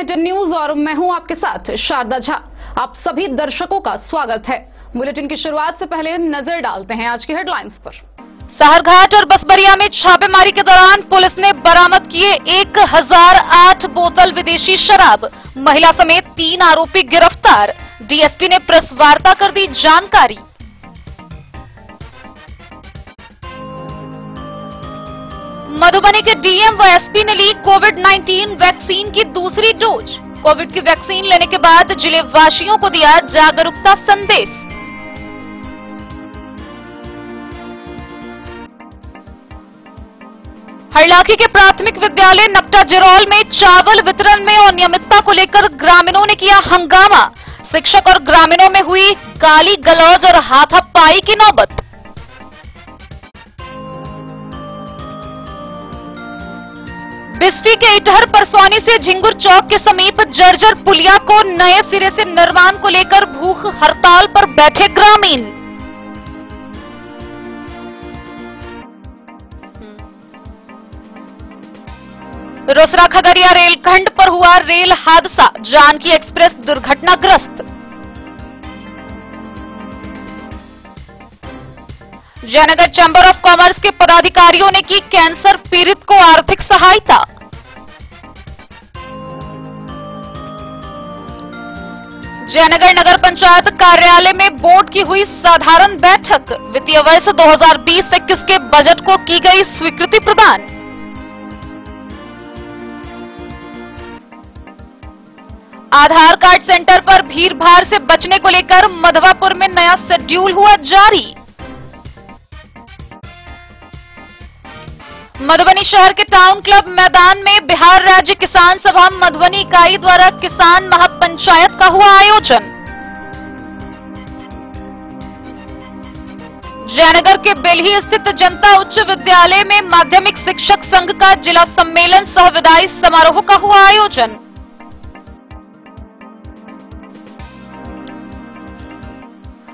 10 news और मैं हूं आपके साथ शारदा झा। आप सभी दर्शकों का स्वागत है। बुलेटिन की शुरुआत से पहले नजर डालते हैं आज की हेडलाइंस पर। साहरघाट और बसबरिया में छापेमारी के दौरान पुलिस ने बरामद किए 1008 बोतल विदेशी शराब। महिला समेत 3 आरोपी गिरफ्तार। डीएसपी ने प्रेस वार्ता कर दी जानकारी। मधुबनी के डीएम व एसपी ने ली कोविड-19 वैक्सीन की दूसरी डोज। कोविड की वैक्सीन लेने के बाद जिले वासियों को दिया जागरूकता संदेश। हरलाखी के प्राथमिक विद्यालय नपटा जिरौल में चावल वितरण में अनियमितता को लेकर ग्रामीणों ने किया हंगामा। शिक्षक और ग्रामीणों में हुई गाली गलौज और हाथापाई की नौबत। बिस्फी के इटहर परसौनी से झिंगुर चौक के समीप जर्जर पुलिया को नए सिरे से निर्माण को लेकर भूख हड़ताल पर बैठे ग्रामीण। रोसड़ा खगड़िया रेलखंड पर हुआ रेल हादसा। जानकी एक्सप्रेस दुर्घटनाग्रस्त। जयनगर चैंबर ऑफ कॉमर्स के पदाधिकारियों ने की कैंसर पीड़ित को आर्थिक सहायता। जयनगर नगर पंचायत कार्यालय में बोर्ड की हुई साधारण बैठक। वित्तीय वर्ष 2020-21 के बजट को की गई स्वीकृति प्रदान। आधार कार्ड सेंटर पर भीड़ भाड़ से बचने को लेकर मधवापुर में नया शेड्यूल हुआ जारी। मधुबनी शहर के टाउन क्लब मैदान में बिहार राज्य किसान सभा मधुबनी इकाई द्वारा किसान महापंचायत का हुआ आयोजन। जयनगर के बेल्ही स्थित जनता उच्च विद्यालय में माध्यमिक शिक्षक संघ का जिला सम्मेलन सह विदाई समारोह का हुआ आयोजन।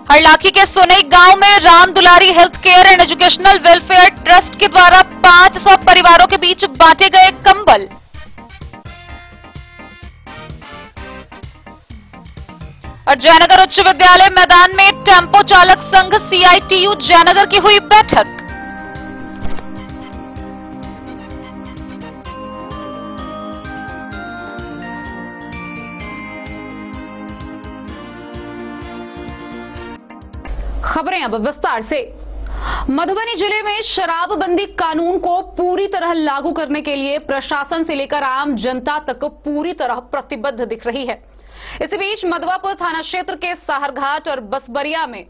हरलाखी के सोनई गांव में Ram Dulari health care and educational welfare trust के द्वारा 500 परिवारों के बीच बांटे गए कंबल। और जयनगर उच्च विद्यालय मैदान में टेम्पो चालक संघ सीआईटीयू जयनगर की हुई बैठक। खबरें अब विस्तार से। मधुबनी जिले में शराबबंदी कानून को पूरी तरह लागू करने के लिए प्रशासन से लेकर आम जनता तक पूरी तरह प्रतिबद्ध दिख रही है। इसी बीच मधवापुर थाना क्षेत्र के साहरघाट और बसबरिया में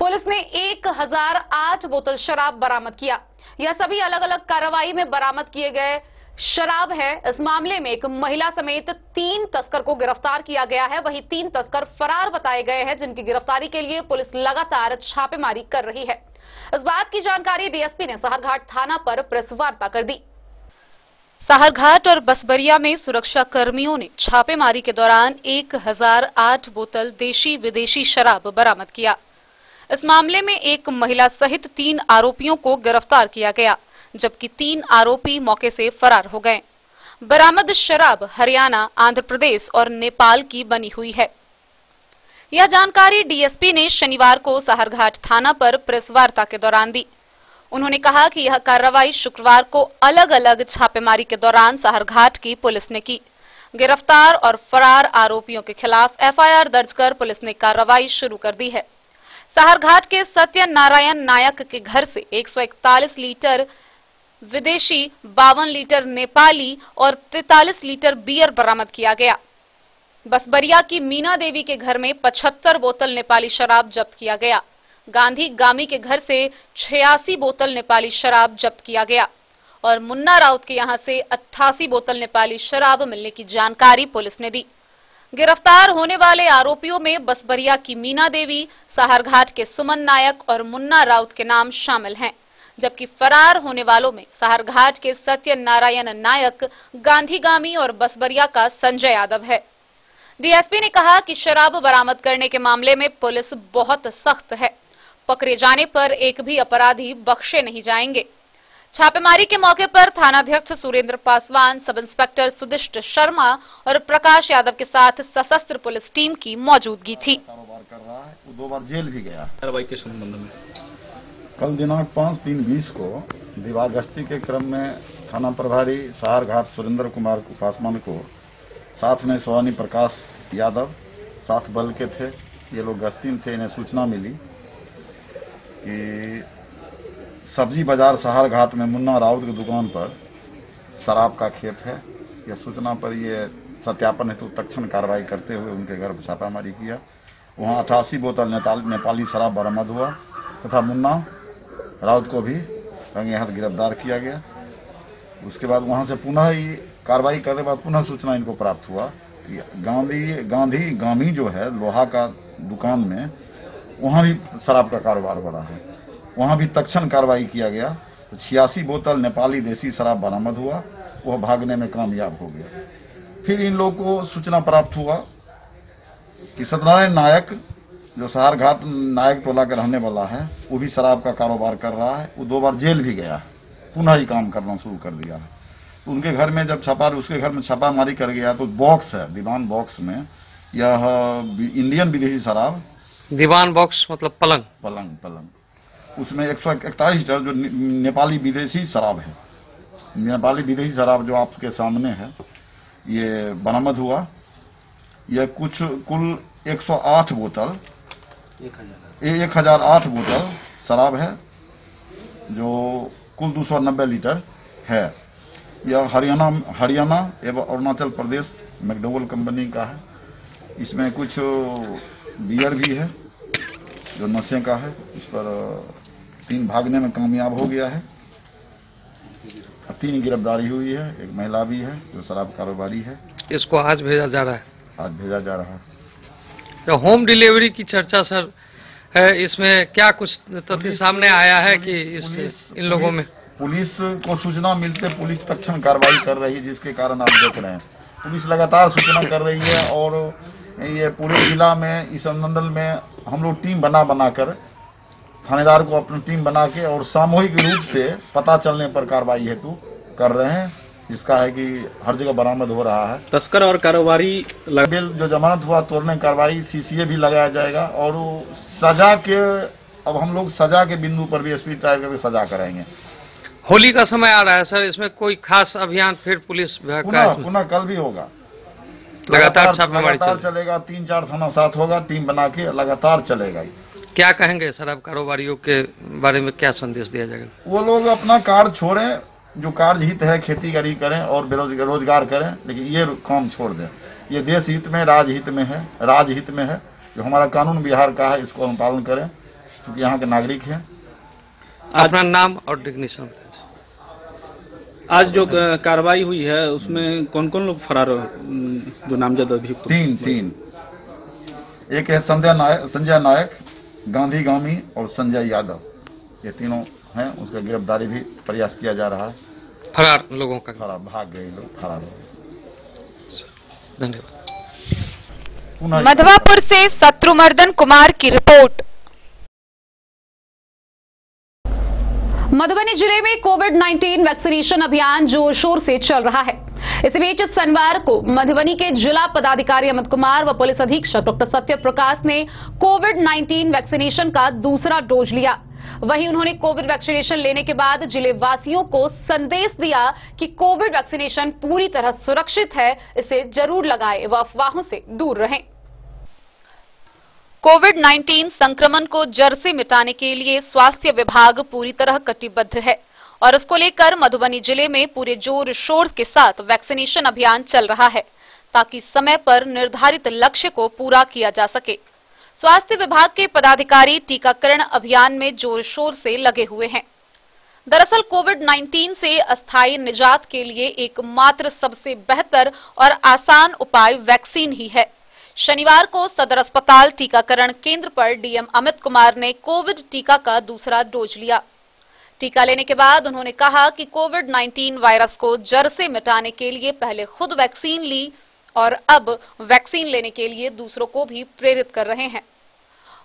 पुलिस ने 1008 बोतल शराब बरामद किया। यह सभी अलग अलग कार्रवाई में बरामद किए गए शराब है। इस मामले में एक महिला समेत 3 तस्कर को गिरफ्तार किया गया है। वहीं 3 तस्कर फरार बताए गए हैं, जिनकी गिरफ्तारी के लिए पुलिस लगातार छापेमारी कर रही है। इस बात की जानकारी डीएसपी ने साहरघाट थाना पर प्रेस वार्ता कर दी। साहरघाट और बसबरिया में सुरक्षा कर्मियों ने छापेमारी के दौरान 1008 बोतल देशी विदेशी शराब बरामद किया। इस मामले में एक महिला सहित 3 आरोपियों को गिरफ्तार किया गया, जबकि 3 आरोपी मौके से फरार हो गए। बरामद शराब हरियाणा, आंध्र प्रदेश और नेपाल की बनी हुई है। यह जानकारी डीएसपी ने शनिवार को साहरघाट थाना पर प्रेस वार्ता के दौरान दी। उन्होंने कहा कि यह कार्रवाई शुक्रवार को अलग अलग छापेमारी के दौरान साहरघाट की पुलिस ने की। गिरफ्तार और फरार आरोपियों के खिलाफ एफआईआर दर्ज कर पुलिस ने कार्रवाई शुरू कर दी है। साहरघाट के सत्यनारायण नायक के घर से 141 लीटर विदेशी, 52 लीटर नेपाली और 43 लीटर बियर बरामद किया गया। बसबरिया की मीना देवी के घर में 75 बोतल नेपाली शराब जब्त किया गया। गांधी गामी के घर से 86 बोतल नेपाली शराब जब्त किया गया और मुन्ना राउत के यहां से 88 बोतल नेपाली शराब मिलने की जानकारी पुलिस ने दी। गिरफ्तार होने वाले आरोपियों में बसबरिया की मीना देवी, साहरघाट के सुमन नायक और मुन्ना राउत के नाम शामिल हैं, जबकि फरार होने वालों में साहरघाट के सत्यनारायण नायक, गांधीगामी और बसबरिया का संजय यादव है। डीएसपी ने कहा कि शराब बरामद करने के मामले में पुलिस बहुत सख्त है। पकड़े जाने पर एक भी अपराधी बख्शे नहीं जाएंगे। छापेमारी के मौके पर थानाध्यक्ष सुरेंद्र पासवान, सब इंस्पेक्टर सुदिष्ट शर्मा और प्रकाश यादव के साथ सशस्त्र पुलिस टीम की मौजूदगी थी। कारोबार कर रहा है, वो 2 बार जेल भी गया। कार्रवाई के संबंध में कल दिनांक 5/3/20 को दीवार गश्ती के क्रम में थाना प्रभारी सहारघाट सुरेंद्र कुमार पासवान को साथ में स्वानी प्रकाश यादव साथ बल के थे। ये लोग गश्ती में थे। इन्हें सूचना मिली कि सब्जी बाजार सहारघाट में मुन्ना राउत की दुकान पर शराब का खेप है। यह सूचना पर ये सत्यापन हेतु तत्क्षण कार्रवाई करते हुए उनके घर पर छापामारी किया। वहां 88 बोतल नेपाली शराब बरामद हुआ तथा मुन्ना राउत को भी रंगे हाथ गिरफ्तार किया गया। उसके बाद वहां से पुनः ये कार्रवाई करने के बाद पुनः सूचना इनको प्राप्त हुआ कि गांधी जो है लोहा का दुकान में, वहां भी शराब का कारोबार हो रहा है। वहां भी तत्क्षण कार्रवाई किया गया तो 86 बोतल नेपाली देसी शराब बरामद हुआ। वह भागने में कामयाब हो गया। फिर इन लोगों को सूचना प्राप्त हुआ कि सत्यनारायण नायक, जो सहारघाट नायक टोला का रहने वाला है, वो भी शराब का कारोबार कर रहा है। वो 2 बार जेल भी गया, पुनः ही काम करना शुरू कर दिया है। तो उनके घर में जब उसके घर में छापामारी कर गया तो बॉक्स है, दीवान बॉक्स में यह इंडियन विदेशी शराब, दीवान बॉक्स मतलब पलंग, उसमें 141 लीटर जो नेपाली विदेशी शराब है, नेपाली विदेशी शराब जो आपके सामने है, ये बरामद हुआ। यह कुल 108 बोतल 1008 बोतल शराब है, जो कुल 290 लीटर है। यह हरियाणा एवं अरुणाचल प्रदेश मैकडोवेल कंपनी का है। इसमें कुछ बियर भी है जो नशे का है। इस पर 3 भागने में कामयाब हो गया है। 3 गिरफ्तारी हुई है। एक महिला भी है जो शराब कारोबारी है। इसको आज भेजा जा रहा है। आज भेजा जा रहा है। तो होम डिलीवरी की चर्चा सर है, इसमें क्या कुछ तथ्य सामने आया है कि इन लोगों में? पुलिस को सूचना मिलते पुलिस तत्क्षण कार्रवाई कर रही है, जिसके कारण आप देख रहे हैं पुलिस लगातार सूचना कर रही है। और ये पूरे जिला में, इस मंडल में हम लोग टीम बनाकर थानेदार को अपनी टीम बना के और सामूहिक रूप से पता चलने पर कार्रवाई हेतु कर रहे हैं, जिसका है कि हर जगह बरामद हो रहा है। तस्कर और कारोबारी बिल जो जमानत हुआ तोड़ने कार्रवाई सीसीए भी लगाया जाएगा। और सजा के, अब हम लोग सजा के बिंदु पर भी स्पीड ट्रायल करके सजा कराएंगे। होली का समय आ रहा है सर, इसमें कोई खास अभियान फिर पुलिस विभाग का पुनः कल भी होगा। लगातार छापेमारी चलेगा। 3-4 थाना साथ होगा, टीम बना के लगातार चलेगा। क्या कहेंगे शराब कारोबारियों के बारे में, क्या संदेश दिया जाएगा? वो लोग अपना कार्य छोड़ें, जो कार्य हित है, खेती बाड़ी करें और रोजगार करें, लेकिन ये काम छोड़ दें। ये देश हित में, राजहित में है। जो हमारा कानून बिहार का है, इसको हम पालन करें, क्योंकि यहाँ के नागरिक हैं। अपना नाम और डिग्निशन। आज जो कार्रवाई हुई है उसमें कौन कौन लोग फरार, जो नामजद अभियुक्त? 3 एक है संजय नायक, गांधी गामी और संजय यादव। ये तीनों हैं। उसका गिरफ्तारी भी प्रयास किया जा रहा है। फरार लोगों का भाग गए लोग, फरार हो गए। धन्यवाद। मधवापुर से शत्रुमर्दन कुमार की रिपोर्ट। मधुबनी जिले में कोविड-19 वैक्सीनेशन अभियान जोर शोर से चल रहा है। इस बीच शनिवार को मधुबनी के जिला पदाधिकारी अमित कुमार व पुलिस अधीक्षक डॉक्टर सत्य प्रकाश ने कोविड-19 वैक्सीनेशन का दूसरा डोज लिया। वहीं उन्होंने कोविड वैक्सीनेशन लेने के बाद जिले वासियों को संदेश दिया कि कोविड वैक्सीनेशन पूरी तरह सुरक्षित है, इसे जरूर लगाएं व अफवाहों से दूर रहें। कोविड-19 संक्रमण को जड़ से मिटाने के लिए स्वास्थ्य विभाग पूरी तरह कटिबद्ध है और इसको लेकर मधुबनी जिले में पूरे जोर शोर के साथ वैक्सीनेशन अभियान चल रहा है, ताकि समय पर निर्धारित लक्ष्य को पूरा किया जा सके। स्वास्थ्य विभाग के पदाधिकारी टीकाकरण अभियान में जोर शोर से लगे हुए हैं। दरअसल कोविड-19 से अस्थायी निजात के लिए एकमात्र सबसे बेहतर और आसान उपाय वैक्सीन ही है। शनिवार को सदर अस्पताल टीकाकरण केंद्र पर डीएम अमित कुमार ने कोविड टीका का दूसरा डोज लिया। टीका लेने के बाद उन्होंने कहा कि कोविड-19 वायरस को जड़ से मिटाने के लिए पहले खुद वैक्सीन ली और अब वैक्सीन लेने के लिए दूसरों को भी प्रेरित कर रहे हैं।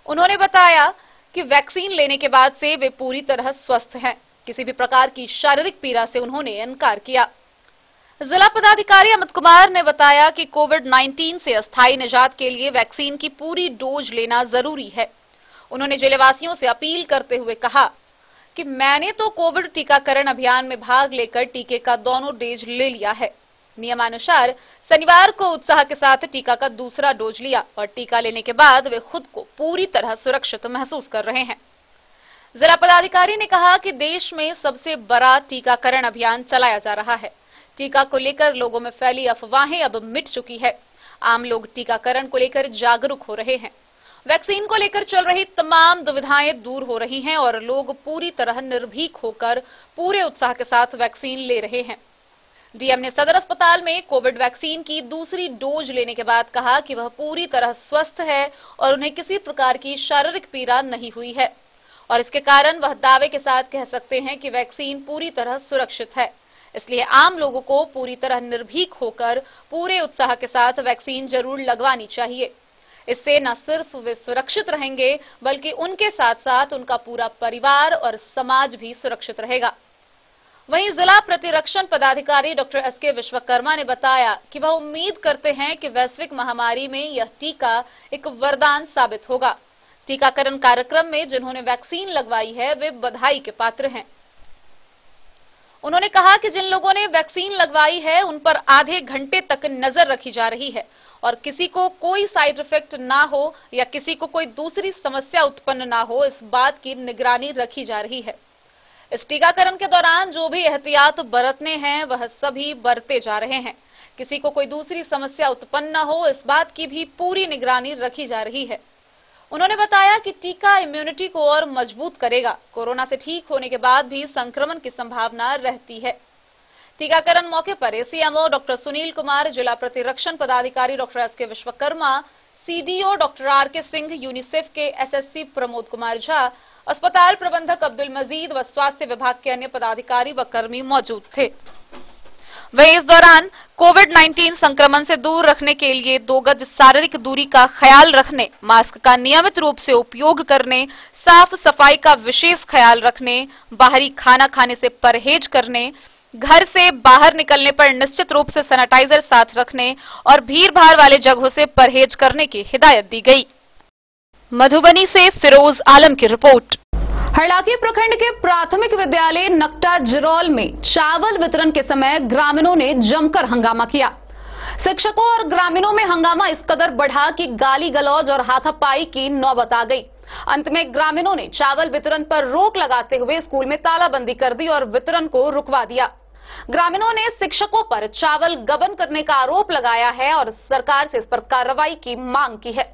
उन्होंने बताया कि वैक्सीन लेने के बाद से वे पूरी तरह स्वस्थ हैं किसी भी प्रकार की शारीरिक पीड़ा से उन्होंने इनकार किया। जिला पदाधिकारी अमित कुमार ने बताया कि कोविड-19 से अस्थायी निजात के लिए वैक्सीन की पूरी डोज लेना जरूरी है। उन्होंने जिलेवासियों से अपील करते हुए कहा कि मैंने तो कोविड टीकाकरण अभियान में भाग लेकर टीके का दोनों डोज ले लिया है। नियमानुसार शनिवार को उत्साह के साथ टीका का दूसरा डोज लिया और टीका लेने के बाद वे खुद को पूरी तरह सुरक्षित महसूस कर रहे हैं। जिला पदाधिकारी ने कहा कि देश में सबसे बड़ा टीकाकरण अभियान चलाया जा रहा है। टीका को लेकर लोगों में फैली अफवाहें अब मिट चुकी है। आम लोग टीकाकरण को लेकर जागरूक हो रहे हैं। वैक्सीन को लेकर चल रही तमाम दुविधाएं दूर हो रही हैं और लोग पूरी तरह निर्भीक होकर पूरे उत्साह के साथ वैक्सीन ले रहे हैं। डीएम ने सदर अस्पताल में कोविड वैक्सीन की दूसरी डोज लेने के बाद कहा कि वह पूरी तरह स्वस्थ है और उन्हें किसी प्रकार की शारीरिक पीड़ा नहीं हुई है और इसके कारण वह दावे के साथ कह सकते हैं कि वैक्सीन पूरी तरह सुरक्षित है। इसलिए आम लोगों को पूरी तरह निर्भीक होकर पूरे उत्साह के साथ वैक्सीन जरूर लगवानी चाहिए। इससे न सिर्फ वे सुरक्षित रहेंगे बल्कि उनके साथ साथ उनका पूरा परिवार और समाज भी सुरक्षित रहेगा। वहीं जिला प्रतिरक्षण पदाधिकारी डॉक्टर एसके विश्वकर्मा ने बताया कि वह उम्मीद करते हैं कि वैश्विक महामारी में यह टीका एक वरदान साबित होगा। टीकाकरण कार्यक्रम में जिन्होंने वैक्सीन लगवाई है वे बधाई के पात्र हैं। उन्होंने कहा कि जिन लोगों ने वैक्सीन लगवाई है उन पर आधे घंटे तक नजर रखी जा रही है और किसी को कोई साइड इफेक्ट ना हो या किसी को कोई दूसरी समस्या उत्पन्न ना हो, इस बात की निगरानी रखी जा रही है। इस टीकाकरण के दौरान जो भी एहतियात बरतने हैं वह सभी बरते जा रहे हैं। किसी को कोई दूसरी समस्या उत्पन्न न हो, इस बात की भी पूरी निगरानी रखी जा रही है। उन्होंने बताया कि टीका इम्यूनिटी को और मजबूत करेगा। कोरोना से ठीक होने के बाद भी संक्रमण की संभावना रहती है। टीकाकरण मौके पर एसीएमओ डॉक्टर सुनील कुमार, जिला प्रतिरक्षण पदाधिकारी doctor SK Vishwakarma, CDO doctor RK Singh, UNICEF के एसएससी प्रमोद कुमार झा, अस्पताल प्रबंधक अब्दुल मजीद व स्वास्थ्य विभाग के अन्य पदाधिकारी व कर्मी मौजूद थे। वहीं इस दौरान कोविड-19 संक्रमण से दूर रखने के लिए 2 गज शारीरिक दूरी का ख्याल रखने, मास्क का नियमित रूप से उपयोग करने, साफ सफाई का विशेष ख्याल रखने, बाहरी खाना खाने से परहेज करने, घर से बाहर निकलने पर निश्चित रूप से सैनिटाइजर साथ रखने और भीड़-भाड़ वाले जगहों से परहेज करने की हिदायत दी गई। मधुबनी से फिरोज आलम की रिपोर्ट। हरलाखी प्रखंड के प्राथमिक विद्यालय नकटा जिरौल में चावल वितरण के समय ग्रामीणों ने जमकर हंगामा किया। शिक्षकों और ग्रामीणों में हंगामा इस कदर बढ़ा कि गाली गलौज और हाथापाई की नौबत आ गई। अंत में ग्रामीणों ने चावल वितरण पर रोक लगाते हुए स्कूल में तालाबंदी कर दी और वितरण को रुकवा दिया। ग्रामीणों ने शिक्षकों पर चावल गबन करने का आरोप लगाया है और सरकार से इस पर कार्रवाई की मांग की है।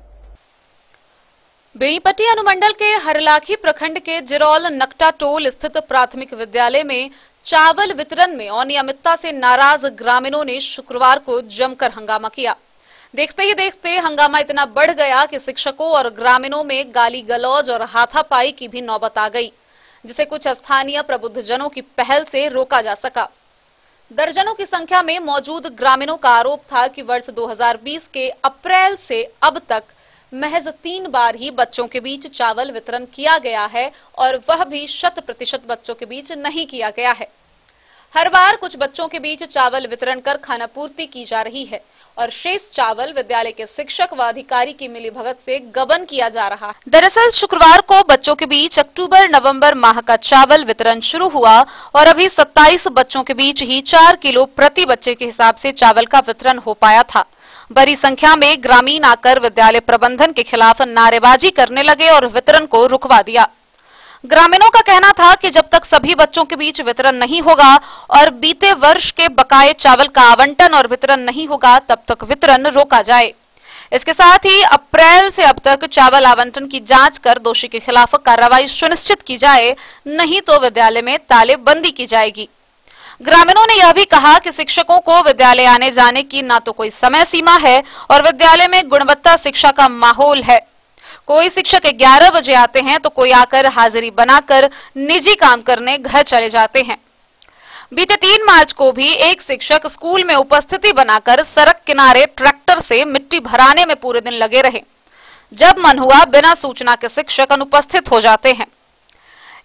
बेनीपट्टी अनुमंडल के हरलाखी प्रखंड के जिरौल नकटा टोल स्थित प्राथमिक विद्यालय में चावल वितरण में अनियमितता से नाराज ग्रामीणों ने शुक्रवार को जमकर हंगामा किया। देखते ही देखते हंगामा इतना बढ़ गया कि शिक्षकों और ग्रामीणों में गाली गलौज और हाथापाई की भी नौबत आ गई, जिसे कुछ स्थानीय प्रबुद्धजनों की पहल से रोका जा सका। दर्जनों की संख्या में मौजूद ग्रामीणों का आरोप था कि वर्ष 2020 के अप्रैल से अब तक महज 3 बार ही बच्चों के बीच चावल वितरण किया गया है और वह भी 100% बच्चों के बीच नहीं किया गया है। हर बार कुछ बच्चों के बीच चावल वितरण कर खाना पूर्ति की जा रही है और शेष चावल विद्यालय के शिक्षक व अधिकारी की मिलीभगत से गबन किया जा रहा है। दरअसल शुक्रवार को बच्चों के बीच अक्टूबर-नवंबर माह का चावल वितरण शुरू हुआ और अभी 27 बच्चों के बीच ही 4 किलो प्रति बच्चे के हिसाब से चावल का वितरण हो पाया था। बड़ी संख्या में ग्रामीण आकर विद्यालय प्रबंधन के खिलाफ नारेबाजी करने लगे और वितरण को रुकवा दिया। ग्रामीणों का कहना था कि जब तक सभी बच्चों के बीच वितरण नहीं होगा और बीते वर्ष के बकाये चावल का आवंटन और वितरण नहीं होगा तब तक वितरण रोका जाए। इसके साथ ही अप्रैल से अब तक चावल आवंटन की जांच कर दोषी के खिलाफ कार्रवाई सुनिश्चित की जाए, नहीं तो विद्यालय में तालेबंदी की जाएगी। ग्रामीणों ने यह भी कहा कि शिक्षकों को विद्यालय आने जाने की ना तो कोई समय सीमा है और विद्यालय में गुणवत्ता शिक्षा का माहौल है। कोई शिक्षक 11 बजे आते हैं तो कोई आकर हाजिरी बनाकर निजी काम करने घर चले जाते हैं। बीते 3 मार्च को भी एक शिक्षक स्कूल में उपस्थिति बनाकर सड़क किनारे ट्रैक्टर से मिट्टी भराने में पूरे दिन लगे रहे। जब मन हुआ बिना सूचना के शिक्षक अनुपस्थित हो जाते हैं।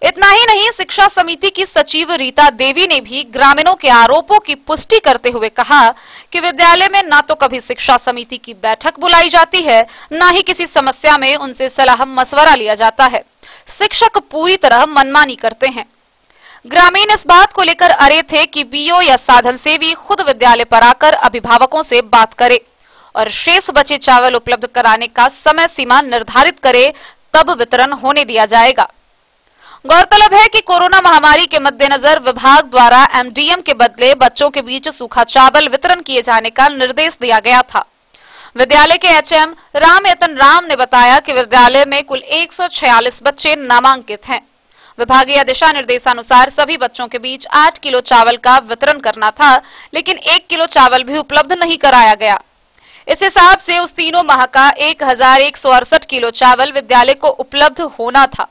इतना ही नहीं, शिक्षा समिति की सचिव रीता देवी ने भी ग्रामीणों के आरोपों की पुष्टि करते हुए कहा कि विद्यालय में न तो कभी शिक्षा समिति की बैठक बुलाई जाती है, न ही किसी समस्या में उनसे सलाह मशवरा लिया जाता है। शिक्षक पूरी तरह मनमानी करते हैं। ग्रामीण इस बात को लेकर अड़े थे कि बीओ या साधन सेवी खुद विद्यालय पर आकर अभिभावकों से बात करे और शेष बचे चावल उपलब्ध कराने का समय सीमा निर्धारित करे, तब वितरण होने दिया जाएगा। गौरतलब है कि कोरोना महामारी के मद्देनजर विभाग द्वारा एमडीएम के बदले बच्चों के बीच सूखा चावल वितरण किए जाने का निर्देश दिया गया था। विद्यालय के एचएम रामयतन राम ने बताया कि विद्यालय में कुल 146 बच्चे नामांकित हैं। विभागीय दिशा निर्देशानुसार सभी बच्चों के बीच 8 किलो चावल का वितरण करना था, लेकिन 1 किलो चावल भी उपलब्ध नहीं कराया गया। इस हिसाब से उस तीनों माह का 1168 किलो चावल विद्यालय को उपलब्ध होना था।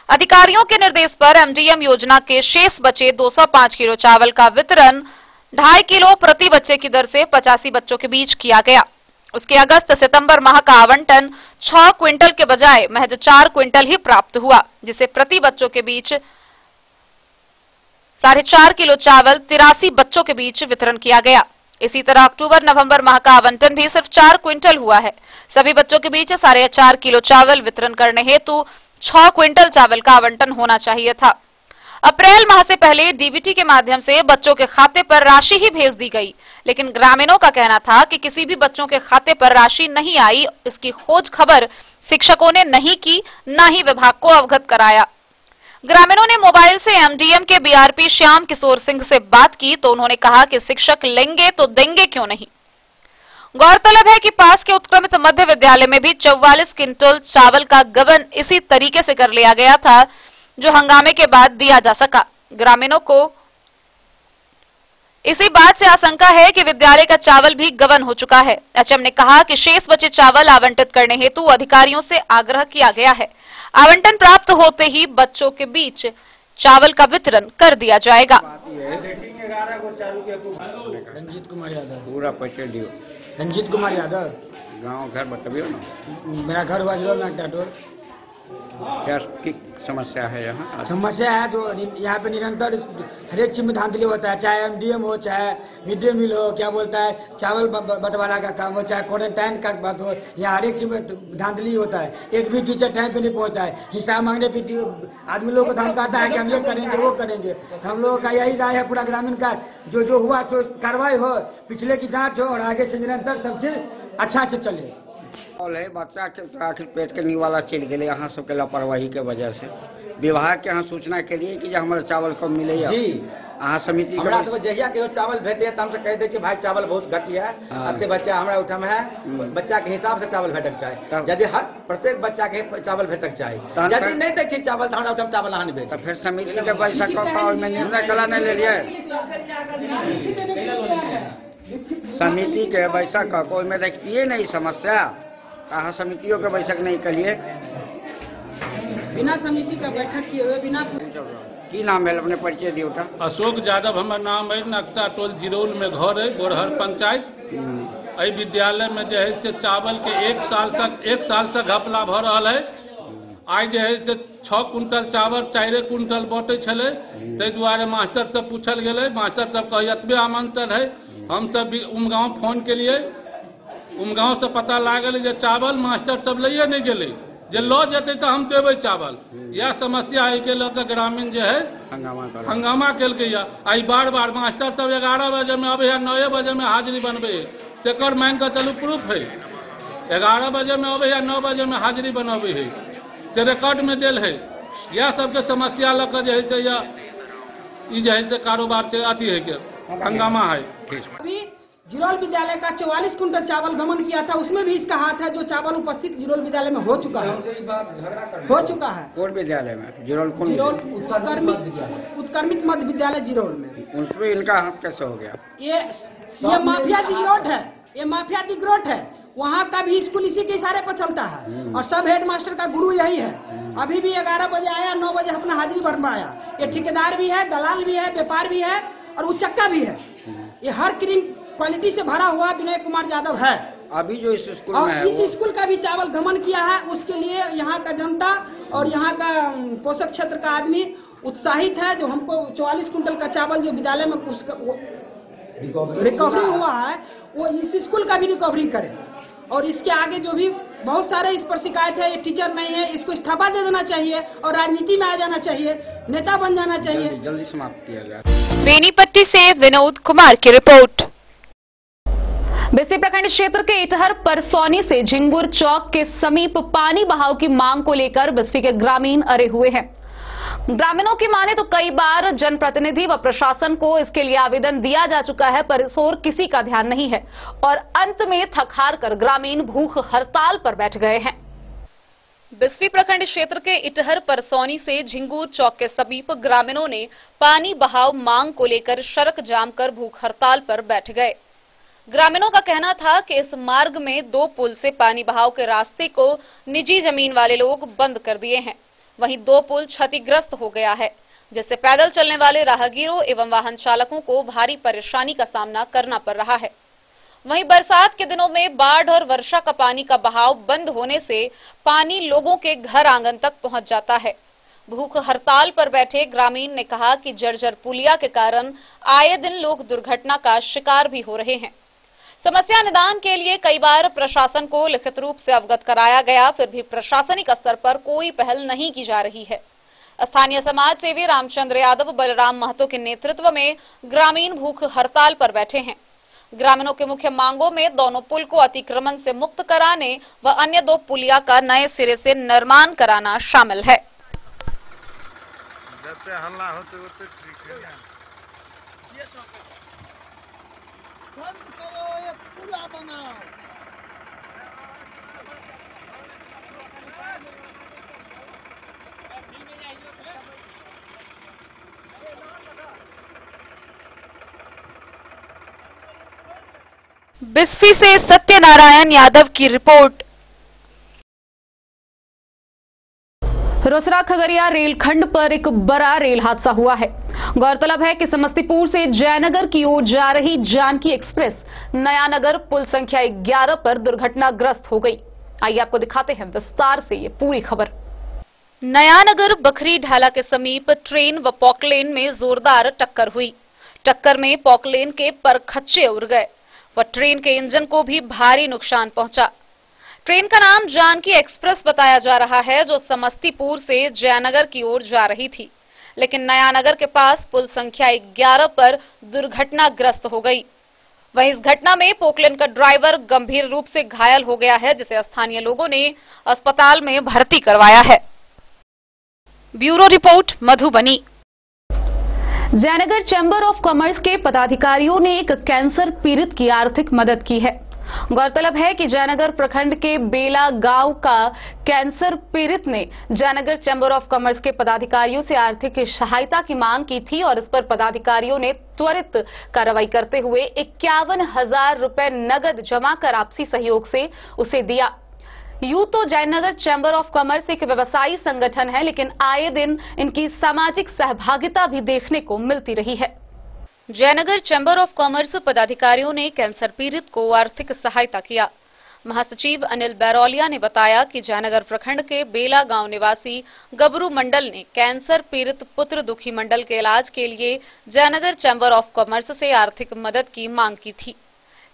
अधिकारियों के निर्देश पर एमडीएम योजना के शेष बचे 205 किलो चावल का वितरण 2.5 किलो प्रति बच्चे की दर से 85 बच्चों के बीच किया गया। उसके अगस्त सितंबर माह का आवंटन 6 क्विंटल के बजाय महज 4 क्विंटल ही प्राप्त हुआ, जिसे प्रति बच्चों के बीच 4.5 किलो चावल 83 बच्चों के बीच वितरण किया गया। इसी तरह अक्टूबर नवंबर माह का आवंटन भी सिर्फ 4 क्विंटल हुआ है। सभी बच्चों के बीच 4.5 किलो चावल वितरण करने हेतु 6 क्विंटल चावल का आवंटन होना चाहिए था। अप्रैल माह से पहले डीबीटी के माध्यम से बच्चों के खाते पर राशि ही भेज दी गई, लेकिन ग्रामीणों का कहना था कि किसी भी बच्चों के खाते पर राशि नहीं आई। इसकी खोज खबर शिक्षकों ने नहीं की, न ही विभाग को अवगत कराया। ग्रामीणों ने मोबाइल से एमडीएम के बीआरपी श्याम किशोर सिंह से बात की तो उन्होंने कहा कि शिक्षक लेंगे तो देंगे क्यों नहीं। गौरतलब है कि पास के उत्क्रमित मध्य विद्यालय में भी 44 क्विंटल चावल का गबन इसी तरीके से कर लिया गया था, जो हंगामे के बाद दिया जा सका। ग्रामीणों को इसी बात से आशंका है कि विद्यालय का चावल भी गबन हो चुका है। एचएम ने कहा कि शेष बचे चावल आवंटित करने हेतु अधिकारियों से आग्रह किया गया है। आवंटन प्राप्त होते ही बच्चों के बीच चावल का वितरण कर दिया जाएगा। रंजीत कुमार यादव, पूरा परिचय दियो। रंजीत कुमार यादव, गांव घर बताइए ना। मेरा घर वाजलो ना टाटोर। क्या की समस्या है यहाँ? समस्या है जो यहाँ पे निरंतर हर एक चीज में धांधली होता है, चाहे एमडीएम हो, चाहे मिड डे मील हो, क्या बोलता है चावल बंटवारा का काम हो, चाहे क्वारंटाइन का बात हो, यहाँ हर एक चीज में धांधली होता है। एक भी टीचर टाइम पे नहीं पहुँचता है। हिसाब मांगने पे आदमी लोगों को धमकाता है कि हम ये करेंगे वो करेंगे। हम लोगों का यही राय है पूरा ग्रामीण का, जो हुआ तो कार्रवाई हो, पिछले की जाँच हो और आगे से निरंतर सब चीज अच्छा से चले। है बच्चा के तो आखिर पेट के निवाला चल गए यहाँ सबके लापरवाही के वजह से। विभाग के यहाँ सूचना के लिए कि हमारे चावल कब मिले जी अहाँ समिति जहिया के चावल भेटे तो हमसे कह दे भाई चावल बहुत घटिया है, अपने बच्चा हमारा उठम है, बच्चा के हिसाब से चावल भेटक चाहे। यदि हर प्रत्येक बच्चा के चावल भेटक चाहे, यदि नहीं देखिए चावल तो हमारा उठम चावल नहीं भेटे। फिर समिति के पैसा में निर्णय कला नहीं ले लिया। समिति के बैठक का कोई में देखती नहीं समस्या, कहा समितियों के बैठक नहीं करिए। बिना समिति का बैठक किए हुए बिना। की नाम है अपने परिचय दियो? अशोक यादव हमार नाम है। नक्ता टोल जिरोल में घर है, गोरहर पंचायत। अई विद्यालय में जो है से चावल के एक साल से घपला भ रहा है। आज जो है से 6 क्विंटल चावल 4 क्विंटल बटे छे, ते द्वारे मास्टर से पूछल गए। मास्टर सब कह एतबे आमंत्रण है। हम सब भी उमगांव फोन के लिए, उमगांव से पता लागल जे चावल मास्टर सब ले नहीं गए, जे लो जते तो हम देवे चावल। यह समस्या है के लेकर ग्रामीण जो है हंगामा कल के। आई बार बार मास्टर सब 11 बजे में अब 9 बजे में हाजिरी बनबे, तेकर मान कर चलू प्रूफ है। 11 बजे में अब 9 बजे में हाजिरी बनबे है, से रिकॉर्ड में दिल है। यह सबके समस्या लेकर जो है कारोबार से अति है के हंगामा है। अभी जिरोल विद्यालय का 44 क्विंटल चावल गमन किया था, उसमें भी इसका हाथ है। जो चावल उपस्थित जिरोल विद्यालय में हो चुका है, कौन विद्यालय में? जिरोल उत्क्रमित मध्य विद्यालय जिरोल में। उसमें इनका हाथ कैसे हो गया? ये माफिया दिग्रोट है, ये माफिया दिग्रोट है। वहाँ का भी स्कूल इसी के इशारे पर चलता है और सब हेडमास्टर का गुरु यही है। अभी भी 11 बजे आया, 9 बजे अपना हाजिरी भरवाया। ये ठेकेदार भी है, दलाल भी है, व्यापार भी है और उचक्का भी है। ये हर क्रीम क्वालिटी से भरा हुआ विनय कुमार यादव है। अभी जो इस स्कूल और में है इस स्कूल का भी चावल गमन किया है। उसके लिए यहाँ का जनता और यहाँ का पोषक क्षेत्र का आदमी उत्साहित है। जो हमको 44 कुंटल का चावल जो विद्यालय में रिकवरी हुआ है, वो इस स्कूल का भी रिकवरी करे। और इसके आगे जो भी बहुत सारे इस पर शिकायत है, ये टीचर नहीं है, इसको इस्तीफा दे देना चाहिए और राजनीति में आ जाना चाहिए, नेता बन जाना चाहिए। जल्दी समाप्त किया गया। बेनीपट्टी से विनोद कुमार की रिपोर्ट। बिस्फी प्रखंड क्षेत्र के इटहर परसौनी से झिंगुर चौक के समीप पानी बहाव की मांग को लेकर बिस्फी के ग्रामीण अरे हुए हैं। ग्रामीणों की माने तो कई बार जनप्रतिनिधि व प्रशासन को इसके लिए आवेदन दिया जा चुका है, पर इस ओर किसी का ध्यान नहीं है और अंत में थक हार कर ग्रामीण भूख हड़ताल पर बैठ गए हैं। बिस्फी प्रखंड क्षेत्र के इटहर परसौनी से झिंगूर चौक के समीप ग्रामीणों ने पानी बहाव मांग को लेकर सड़क जाम कर भूख हड़ताल पर बैठ गए। ग्रामीणों का कहना था कि इस मार्ग में 2 पुल से पानी बहाव के रास्ते को निजी जमीन वाले लोग बंद कर दिए हैं। वहीं 2 पुल क्षतिग्रस्त हो गया है, जिससे पैदल चलने वाले राहगीरों एवं वाहन चालकों को भारी परेशानी का सामना करना पड़ रहा है। वहीं बरसात के दिनों में बाढ़ और वर्षा का पानी का बहाव बंद होने से पानी लोगों के घर आंगन तक पहुंच जाता है। भूख हड़ताल पर बैठे ग्रामीण ने कहा कि जर्जर पुलिया के कारण आए दिन लोग दुर्घटना का शिकार भी हो रहे हैं। समस्या निदान के लिए कई बार प्रशासन को लिखित रूप से अवगत कराया गया, फिर भी प्रशासनिक स्तर पर कोई पहल नहीं की जा रही है। स्थानीय समाज सेवी रामचंद्र यादव बलराम महतो के नेतृत्व में ग्रामीण भूख हड़ताल पर बैठे हैं। ग्रामीणों के मुख्य मांगों में दोनों पुल को अतिक्रमण से मुक्त कराने व अन्य 2 पुलिया का नए सिरे से निर्माण कराना शामिल है। बिस्फी से सत्यनारायण यादव की रिपोर्ट। रोसड़ा खगड़िया रेलखंड पर एक बड़ा रेल हादसा हुआ है। गौरतलब है कि समस्तीपुर से जयनगर की ओर जा रही जानकी एक्सप्रेस नयानगर पुल संख्या 11 पर दुर्घटनाग्रस्त हो गई। आइए आपको दिखाते हैं विस्तार से ये पूरी खबर। नयानगर बखरी ढाला के समीप ट्रेन व पॉकलेन में जोरदार टक्कर हुई। टक्कर में पॉकलेन के परखच्चे उड़ गए व ट्रेन के इंजन को भी भारी नुकसान पहुंचा। ट्रेन का नाम जानकी एक्सप्रेस बताया जा रहा है, जो समस्तीपुर से जयनगर की ओर जा रही थी, लेकिन नयानगर के पास पुल संख्या 11 पर दुर्घटनाग्रस्त हो गई। वहीं इस घटना में पोकलेन का ड्राइवर गंभीर रूप से घायल हो गया है, जिसे स्थानीय लोगों ने अस्पताल में भर्ती करवाया है। Bureau report, Madhubani. Jaynagar chamber of commerce के पदाधिकारियों ने एक कैंसर पीड़ित की आर्थिक मदद की है। गौरतलब है कि जयनगर प्रखंड के बेला गांव का कैंसर पीड़ित ने जयनगर चैंबर ऑफ कॉमर्स के पदाधिकारियों से आर्थिक सहायता की मांग की थी और इस पर पदाधिकारियों ने त्वरित कार्रवाई करते हुए 51,000 रुपए नगद जमा कर आपसी सहयोग से उसे दिया। यूं तो जयनगर चैंबर ऑफ कॉमर्स एक व्यवसायी संगठन है, लेकिन आए दिन इनकी सामाजिक सहभागिता भी देखने को मिलती रही है। जयनगर चैंबर ऑफ कॉमर्स पदाधिकारियों ने कैंसर पीड़ित को आर्थिक सहायता किया। महासचिव अनिल बैरोलिया ने बताया कि जयनगर प्रखंड के बेला गांव निवासी गबरू मंडल ने कैंसर पीड़ित पुत्र दुखी मंडल के इलाज के लिए जयनगर चैंबर ऑफ कॉमर्स से आर्थिक मदद की मांग की थी।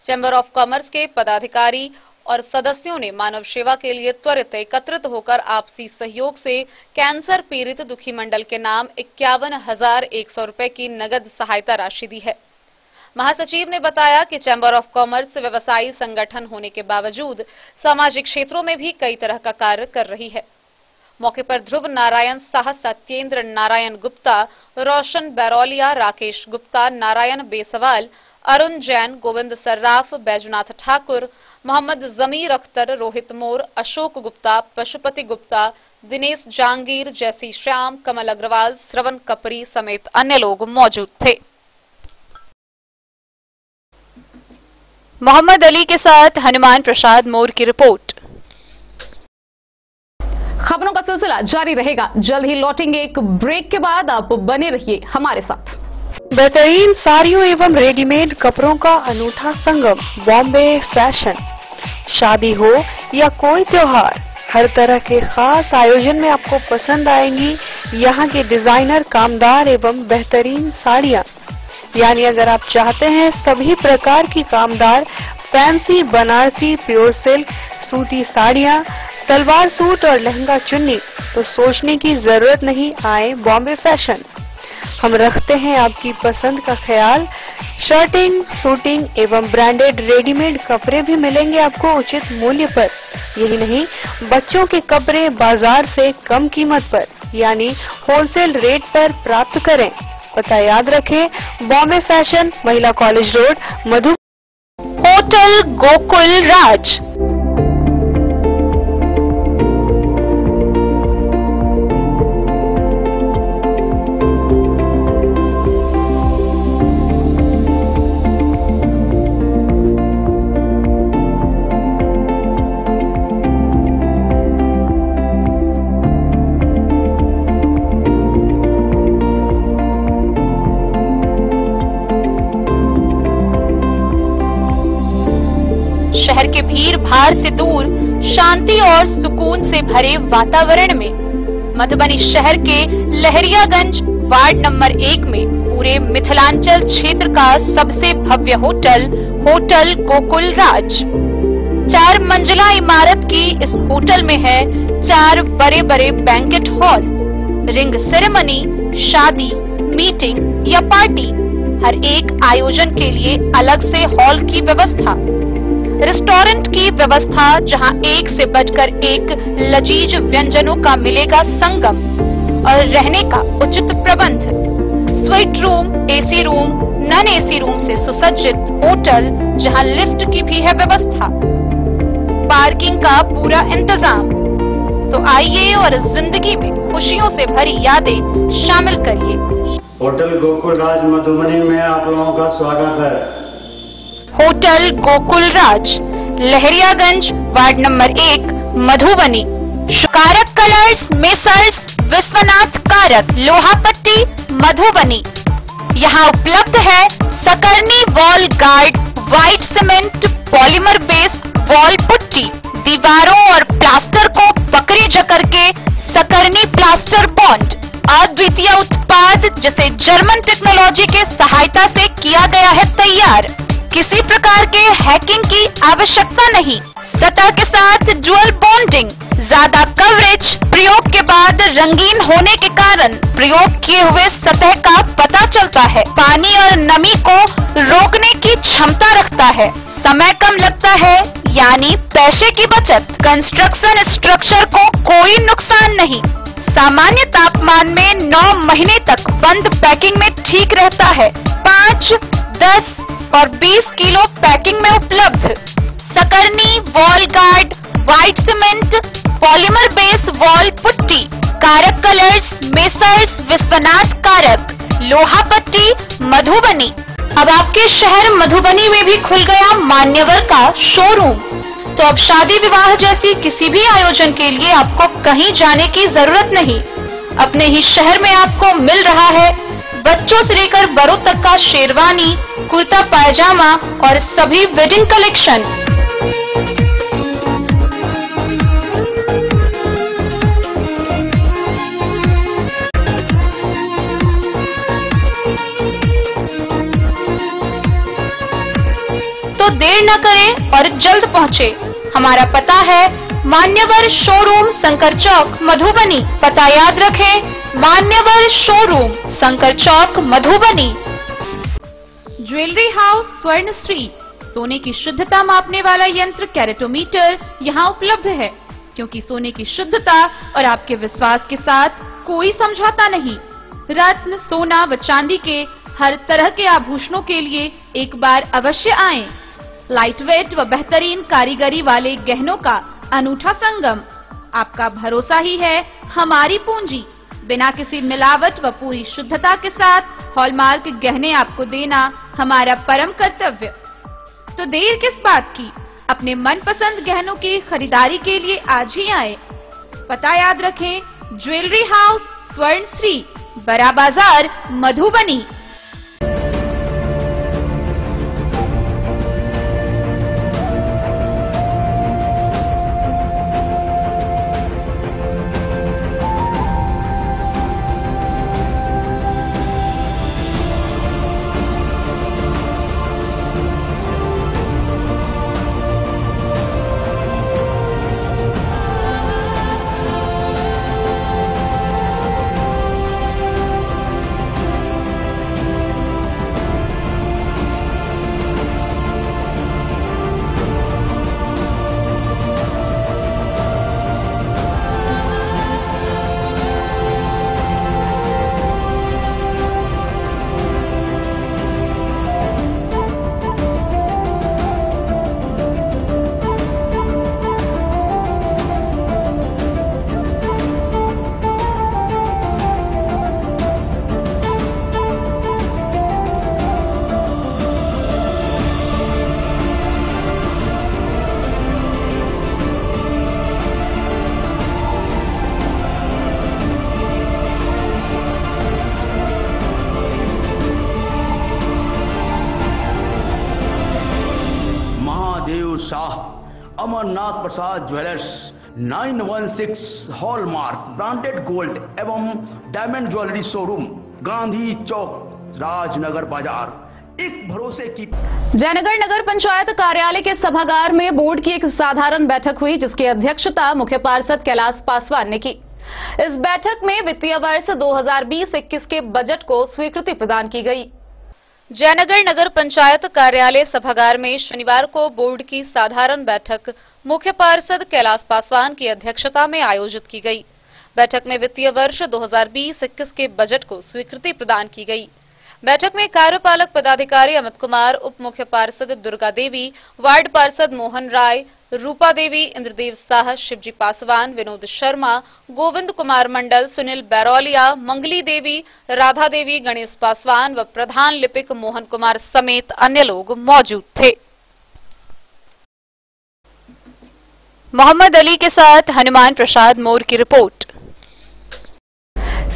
चैंबर ऑफ कॉमर्स के पदाधिकारी और सदस्यों ने मानव सेवा के लिए त्वरित एकत्रित होकर आपसी सहयोग से कैंसर पीड़ित दुखी मंडल के नाम 51,100 रुपए की नगद सहायता राशि दी है। महासचिव ने बताया कि चैंबर ऑफ कॉमर्स व्यवसायी संगठन होने के बावजूद सामाजिक क्षेत्रों में भी कई तरह का कार्य कर रही है। मौके पर ध्रुव नारायण साह, सत्येंद्र नारायण गुप्ता, रोशन बैरोलिया, राकेश गुप्ता, नारायण बेसवाल, अरुण जैन, गोविंद सर्राफ, बैजनाथ ठाकुर, मोहम्मद जमीर अख्तर, रोहित मोर, अशोक गुप्ता, पशुपति गुप्ता, दिनेश जहांगीर, जैसी श्याम, कमल अग्रवाल, श्रवण कपरी समेत अन्य लोग मौजूद थे। मोहम्मद अली के साथ हनुमान प्रसाद मोर की रिपोर्ट। खबरों का सिलसिला जारी रहेगा, जल्द ही लौटेंगे एक ब्रेक के बाद। आप बने रहिए हमारे साथ। बेहतरीन साड़ियों एवं रेडीमेड कपड़ों का अनूठा संगम, बॉम्बे फैशन। शादी हो या कोई त्योहार, हर तरह के खास आयोजन में आपको पसंद आएंगी यहाँ के डिजाइनर कामदार एवं बेहतरीन साड़ियाँ। यानी अगर आप चाहते हैं सभी प्रकार की कामदार फैंसी बनारसी प्योर सिल्क सूती साड़ियाँ, सलवार सूट और लहंगा चुन्नी, तो सोचने की जरूरत नहीं, आए बॉम्बे फैशन। हम रखते हैं आपकी पसंद का ख्याल। शर्टिंग, सूटिंग एवं ब्रांडेड रेडीमेड कपड़े भी मिलेंगे आपको उचित मूल्य पर। यही नहीं, बच्चों के कपड़े बाजार से कम कीमत पर यानी होलसेल रेट पर प्राप्त करें। पता याद रखें, बॉम्बे फैशन, महिला कॉलेज रोड, मधु। होटल गोकुल राज। शहर के भीड़ भाड़ से दूर शांति और सुकून से भरे वातावरण में मधुबनी शहर के लहरियागंज वार्ड नंबर 1 में पूरे मिथिलांचल क्षेत्र का सबसे भव्य होटल होटल गोकुल राज। 4 मंजिला इमारत की इस होटल में है 4 बड़े बड़े बैंकेट हॉल, रिंग सेरेमनी, शादी, मीटिंग या पार्टी, हर एक आयोजन के लिए अलग से हॉल की व्यवस्था, रेस्टोरेंट की व्यवस्था जहां एक से बढ़कर एक लजीज व्यंजनों का मिलेगा संगम, और रहने का उचित प्रबंध, suite room, AC room, non AC room से सुसज्जित होटल जहां लिफ्ट की भी है व्यवस्था, पार्किंग का पूरा इंतजाम। तो आइए और जिंदगी में खुशियों से भरी यादें शामिल करिए। होटल गोकुल राज मधुबनी में आप लोगों का स्वागत है। होटल गोकुल राज, लहरियागंज वार्ड नंबर 1, मधुबनी। कारक कलर्स, मेसर्स विश्वनाथ कारक, लोहापट्टी, मधुबनी। यहाँ उपलब्ध है Sakarni wall guard, white cement polymer base wall putty, दीवारों और प्लास्टर को पकड़े जकड़ के सकरनी प्लास्टर बॉन्ड, अद्वितीय उत्पाद जिसे जर्मन टेक्नोलॉजी के सहायता से किया गया है तैयार। किसी प्रकार के हैकिंग की आवश्यकता नहीं। सतह के साथ डुअल बॉन्डिंग, ज्यादा कवरेज, प्रयोग के बाद रंगीन होने के कारण प्रयोग किए हुए सतह का पता चलता है। पानी और नमी को रोकने की क्षमता रखता है। समय कम लगता है यानी पैसे की बचत। कंस्ट्रक्शन स्ट्रक्चर को कोई नुकसान नहीं। सामान्य तापमान में 9 महीने तक बंद पैकिंग में ठीक रहता है। 5, 10 और 20 किलो पैकिंग में उपलब्ध। Sakarni wall guard, white cement polymer base wall putty, Karak colours, messrs Vishwanath Karak, Lohapatti, Madhubani. अब आपके शहर मधुबनी में भी खुल गया मान्यवर का शोरूम। तो अब शादी विवाह जैसी किसी भी आयोजन के लिए आपको कहीं जाने की जरूरत नहीं। अपने ही शहर में आपको मिल रहा है बच्चों से लेकर बड़ों तक का शेरवानी, कुर्ता पायजामा और सभी वेडिंग कलेक्शन। तो देर न करें और जल्द पहुंचे। हमारा पता है मान्यवर शोरूम, शंकर चौक, मधुबनी। पता याद रखें, मान्यवर शोरूम, शंकर चौक, मधुबनी। ज्वेलरी हाउस स्वर्ण श्री, सोने की शुद्धता मापने वाला यंत्र कैरेटोमीटर यहाँ उपलब्ध है, क्योंकि सोने की शुद्धता और आपके विश्वास के साथ कोई समझौता नहीं। रत्न, सोना व चांदी के हर तरह के आभूषणों के लिए एक बार अवश्य आएं। लाइट वेट व बेहतरीन कारीगरी वाले गहनों का अनूठा संगम। आपका भरोसा ही है हमारी पूंजी। बिना किसी मिलावट व पूरी शुद्धता के साथ हॉलमार्क गहने आपको देना हमारा परम कर्तव्य। तो देर किस बात की, अपने मनपसंद गहनों की खरीदारी के लिए आज ही आए। पता याद रखें, ज्वेलरी हाउस स्वर्ण श्री, बड़ा बाजार, मधुबनी। प्रसाद ज्वेलर्स 916 हॉलमार्क ब्रांडेड गोल्ड एवं डायमंड ज्वेलरी शोरूम, गांधी चौक, राजनगर बाजार, एक भरोसे की। जयनगर नगर पंचायत कार्यालय के सभागार में बोर्ड की एक साधारण बैठक हुई, जिसकी अध्यक्षता मुख्य पार्षद कैलाश पासवान ने की। इस बैठक में वित्तीय वर्ष 2020-21 के बजट को स्वीकृति प्रदान की गई। जयनगर नगर पंचायत कार्यालय सभागार में शनिवार को बोर्ड की साधारण बैठक मुख्य पार्षद कैलाश पासवान की अध्यक्षता में आयोजित की गई। बैठक में वित्तीय वर्ष 2020-21 के बजट को स्वीकृति प्रदान की गई। बैठक में कार्यपालक पदाधिकारी अमित कुमार, उप मुख्य पार्षद दुर्गा देवी, वार्ड पार्षद मोहन राय, रूपा देवी, इंद्रदेव शाह, शिवजी पासवान, विनोद शर्मा, गोविंद कुमार मंडल, सुनील बैरौलिया, मंगली देवी, राधा देवी, गणेश पासवान व प्रधान लिपिक मोहन कुमार समेत अन्य लोग मौजूद थे। मोहम्मद अली के साथ हनुमान प्रसाद मोर की रिपोर्ट।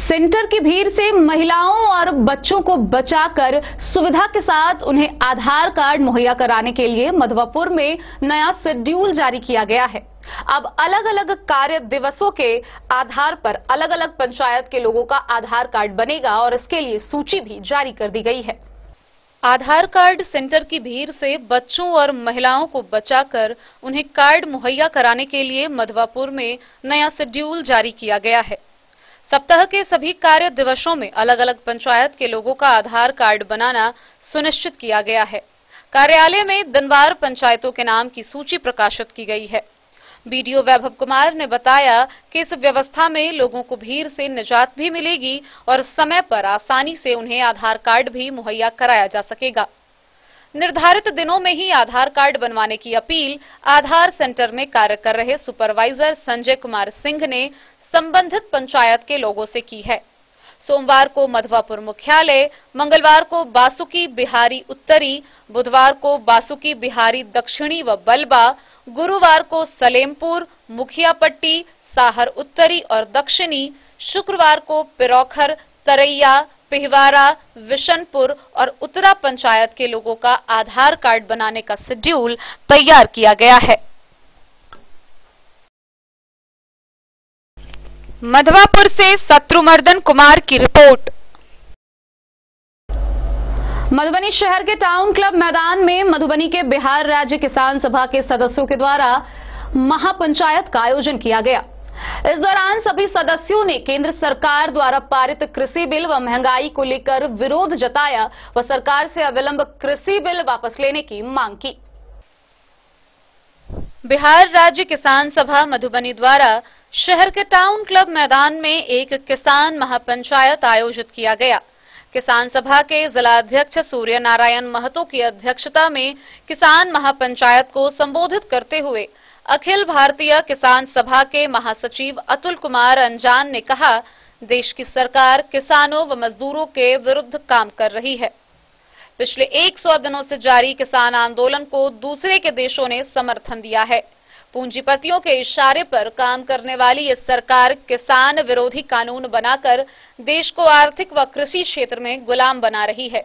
सेंटर की भीड़ से महिलाओं और बच्चों को बचाकर सुविधा के साथ उन्हें आधार कार्ड मुहैया कराने के लिए मधवापुर में नया शेड्यूल जारी किया गया है। अब अलग अलग कार्य दिवसों के आधार पर अलग अलग पंचायत के लोगों का आधार कार्ड बनेगा और इसके लिए सूची भी जारी कर दी गई है। आधार कार्ड सेंटर की भीड़ से बच्चों और महिलाओं को बचाकर उन्हें कार्ड मुहैया कराने के लिए मधवापुर में नया शेड्यूल जारी किया गया है। सप्ताह के सभी कार्य दिवसों में अलग अलग पंचायत के लोगों का आधार कार्ड बनाना सुनिश्चित किया गया है। कार्यालय में दिनवार पंचायतों के नाम की सूची प्रकाशित की गई है। बीडीओ वैभव कुमार ने बताया कि इस व्यवस्था में लोगों को भीड़ से निजात भी मिलेगी और समय पर आसानी से उन्हें आधार कार्ड भी मुहैया कराया जा सकेगा। निर्धारित दिनों में ही आधार कार्ड बनवाने की अपील आधार सेंटर में कार्य कर रहे सुपरवाइजर संजय कुमार सिंह ने संबंधित पंचायत के लोगों से की है। सोमवार को मधवापुर मुख्यालय, मंगलवार को बासुकी बिहारी उत्तरी, बुधवार को बासुकी बिहारी दक्षिणी व बलबा, गुरुवार को सलेमपुर, मुखियापट्टी, साहर उत्तरी और दक्षिणी, शुक्रवार को पिरौखर, तरैया, पिहवारा, विशनपुर और उत्तरा पंचायत के लोगों का आधार कार्ड बनाने का शेड्यूल तैयार किया गया है। मधवापुर से शत्रुमर्दन कुमार की रिपोर्ट। मधुबनी शहर के टाउन क्लब मैदान में मधुबनी के बिहार राज्य किसान सभा के सदस्यों के द्वारा महापंचायत का आयोजन किया गया। इस दौरान सभी सदस्यों ने केंद्र सरकार द्वारा पारित कृषि बिल व महंगाई को लेकर विरोध जताया व सरकार से अविलंब कृषि बिल वापस लेने की मांग की। बिहार राज्य किसान सभा मधुबनी द्वारा शहर के टाउन क्लब मैदान में एक किसान महापंचायत आयोजित किया गया। किसान सभा के जिलाध्यक्ष सूर्य नारायण महतो की अध्यक्षता में किसान महापंचायत को संबोधित करते हुए अखिल भारतीय किसान सभा के महासचिव अतुल कुमार अंजान ने कहा, देश की सरकार किसानों व मजदूरों के विरुद्ध काम कर रही है। पिछले 100 दिनों से जारी किसान आंदोलन को दूसरे के देशों ने समर्थन दिया है। पूंजीपतियों के इशारे पर काम करने वाली ये सरकार किसान विरोधी कानून बनाकर देश को आर्थिक व कृषि क्षेत्र में गुलाम बना रही है।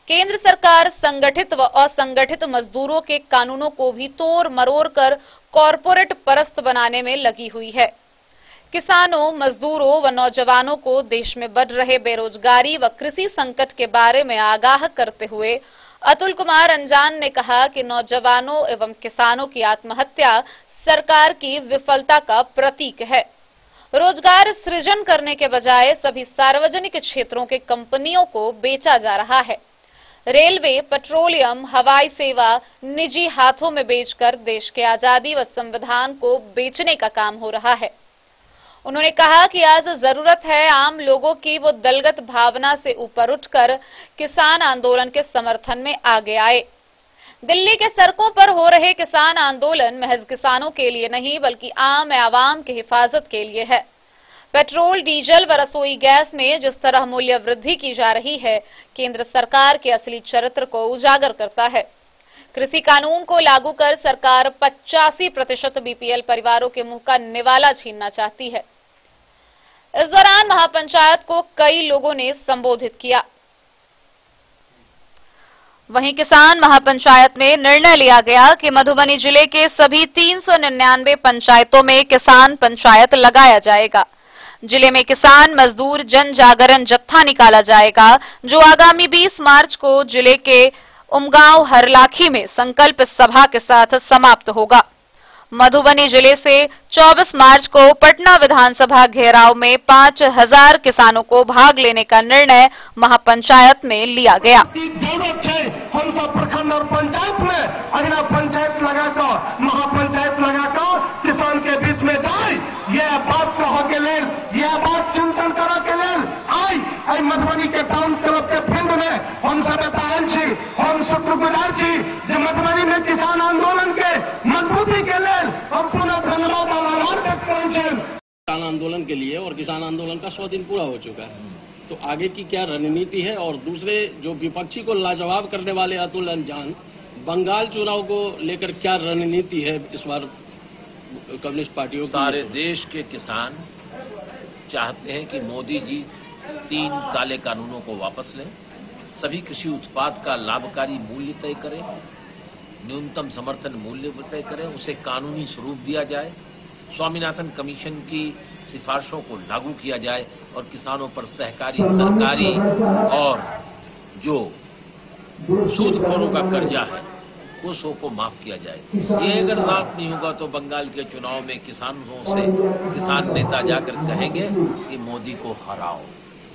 केंद्र सरकार संगठित व असंगठित मजदूरों के कानूनों को भी तोड़ मरोड़ कर कॉरपोरेट परस्त बनाने में लगी हुई है। किसानों, मजदूरों व नौजवानों को देश में बढ़ रहे बेरोजगारी व कृषि संकट के बारे में आगाह करते हुए अतुल कुमार अंजान ने कहा कि नौजवानों एवं किसानों की आत्महत्या सरकार की विफलता का प्रतीक है। रोजगार सृजन करने के बजाय सभी सार्वजनिक क्षेत्रों के कंपनियों को बेचा जा रहा है। रेलवे, पेट्रोलियम, हवाई सेवा निजी हाथों में बेचकर देश के आजादी व संविधान को बेचने का काम हो रहा है। उन्होंने कहा कि आज जरूरत है आम लोगों की वो दलगत भावना से ऊपर उठकर किसान आंदोलन के समर्थन में आगे आए। दिल्ली के सड़कों पर हो रहे किसान आंदोलन महज किसानों के लिए नहीं बल्कि आम आवाम की हिफाजत के लिए है। पेट्रोल, डीजल व रसोई गैस में जिस तरह मूल्य वृद्धि की जा रही है, केंद्र सरकार के असली चरित्र को उजागर करता है। कृषि कानून को लागू कर सरकार 85% बीपीएल परिवारों के मुंह का निवाला छीनना चाहती है। इस दौरान महापंचायत को कई लोगों ने संबोधित किया। वहीं किसान महापंचायत में निर्णय लिया गया कि मधुबनी जिले के सभी 399 पंचायतों में किसान पंचायत लगाया जाएगा। जिले में किसान मजदूर जन जागरण जत्था निकाला जाएगा, जो आगामी 20 मार्च को जिले के उमगांव हरलाखी में संकल्प सभा के साथ समाप्त होगा। मधुबनी जिले से 24 मार्च को पटना विधानसभा घेराव में 5000 किसानों को भाग लेने का निर्णय महापंचायत में लिया गया। जरूरत है हम सब प्रखंड और पंचायत में अगला पंचायत लगाकर महापंचायत लगाकर किसान के बीच में जाए, यह बात कहो के लेल, यह बात चिंतन करो के लेल आई मधुबनी के टाउन क्लब के फील्ड में हम सब बतायल छी, हम शुक्रगुजार छी जे मधुबनी में किसान आंदोलन के मजबूती के लेल हम पुनः धन्यवाद और आभार व्यक्त करै छी। किसान आंदोलन के लिए और किसान आंदोलन का 100 दिन पूरा हो चुका है, तो आगे की क्या रणनीति है? और दूसरे जो विपक्षी को लाजवाब करने वाले अतुल अंजान, बंगाल चुनाव को लेकर क्या रणनीति है इस बार कम्युनिस्ट पार्टियों? सारे देश के किसान चाहते हैं कि मोदी जी 3 काले कानूनों को वापस लें, सभी कृषि उत्पाद का लाभकारी मूल्य तय करें, न्यूनतम समर्थन मूल्य तय करें, उसे कानूनी स्वरूप दिया जाए, स्वामीनाथन कमीशन की सिफारिशों को लागू किया जाए और किसानों पर सहकारी, सरकारी और जो सूदखोरों का कर्जा है उसको को माफ किया जाए। ये अगर माफ नहीं होगा तो बंगाल के चुनाव में किसानों से किसान नेता जाकर कहेंगे कि मोदी को हराओ।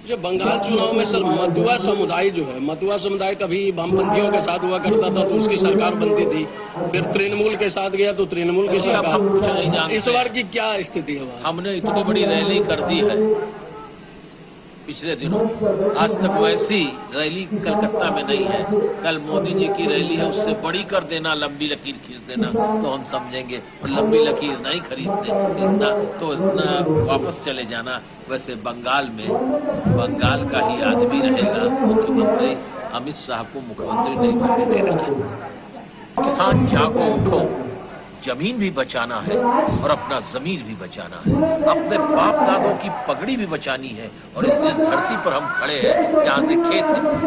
जो बंगाल चुनाव में सर मतुआ समुदाय जो है, मतुआ समुदाय कभी वामपंथियों के साथ हुआ करता था तो उसकी सरकार बनती थी, फिर तृणमूल के साथ गया तो तृणमूल की सरकार। कुछ नहीं जानते इस बार की क्या स्थिति है? हमने इतनी बड़ी रैली कर दी है पिछले दिनों, आज तक वैसी रैली कलकत्ता में नहीं है। कल मोदी जी की रैली है, उससे बड़ी कर देना, लंबी लकीर खींच देना तो हम समझेंगे, और लंबी लकीर नहीं खरीदना तो इतना वापस चले जाना। वैसे बंगाल में बंगाल का ही आदमी रहेगा मुख्यमंत्री, अमित शाह को मुख्यमंत्री नहीं करने दे रहा है। किसान जागो उठो, जमीन भी बचाना है और अपना जमीन भी बचाना है, अपने बाप दादों की पगड़ी भी बचानी है और इस धरती पर हम खड़े हैं जहां से खेत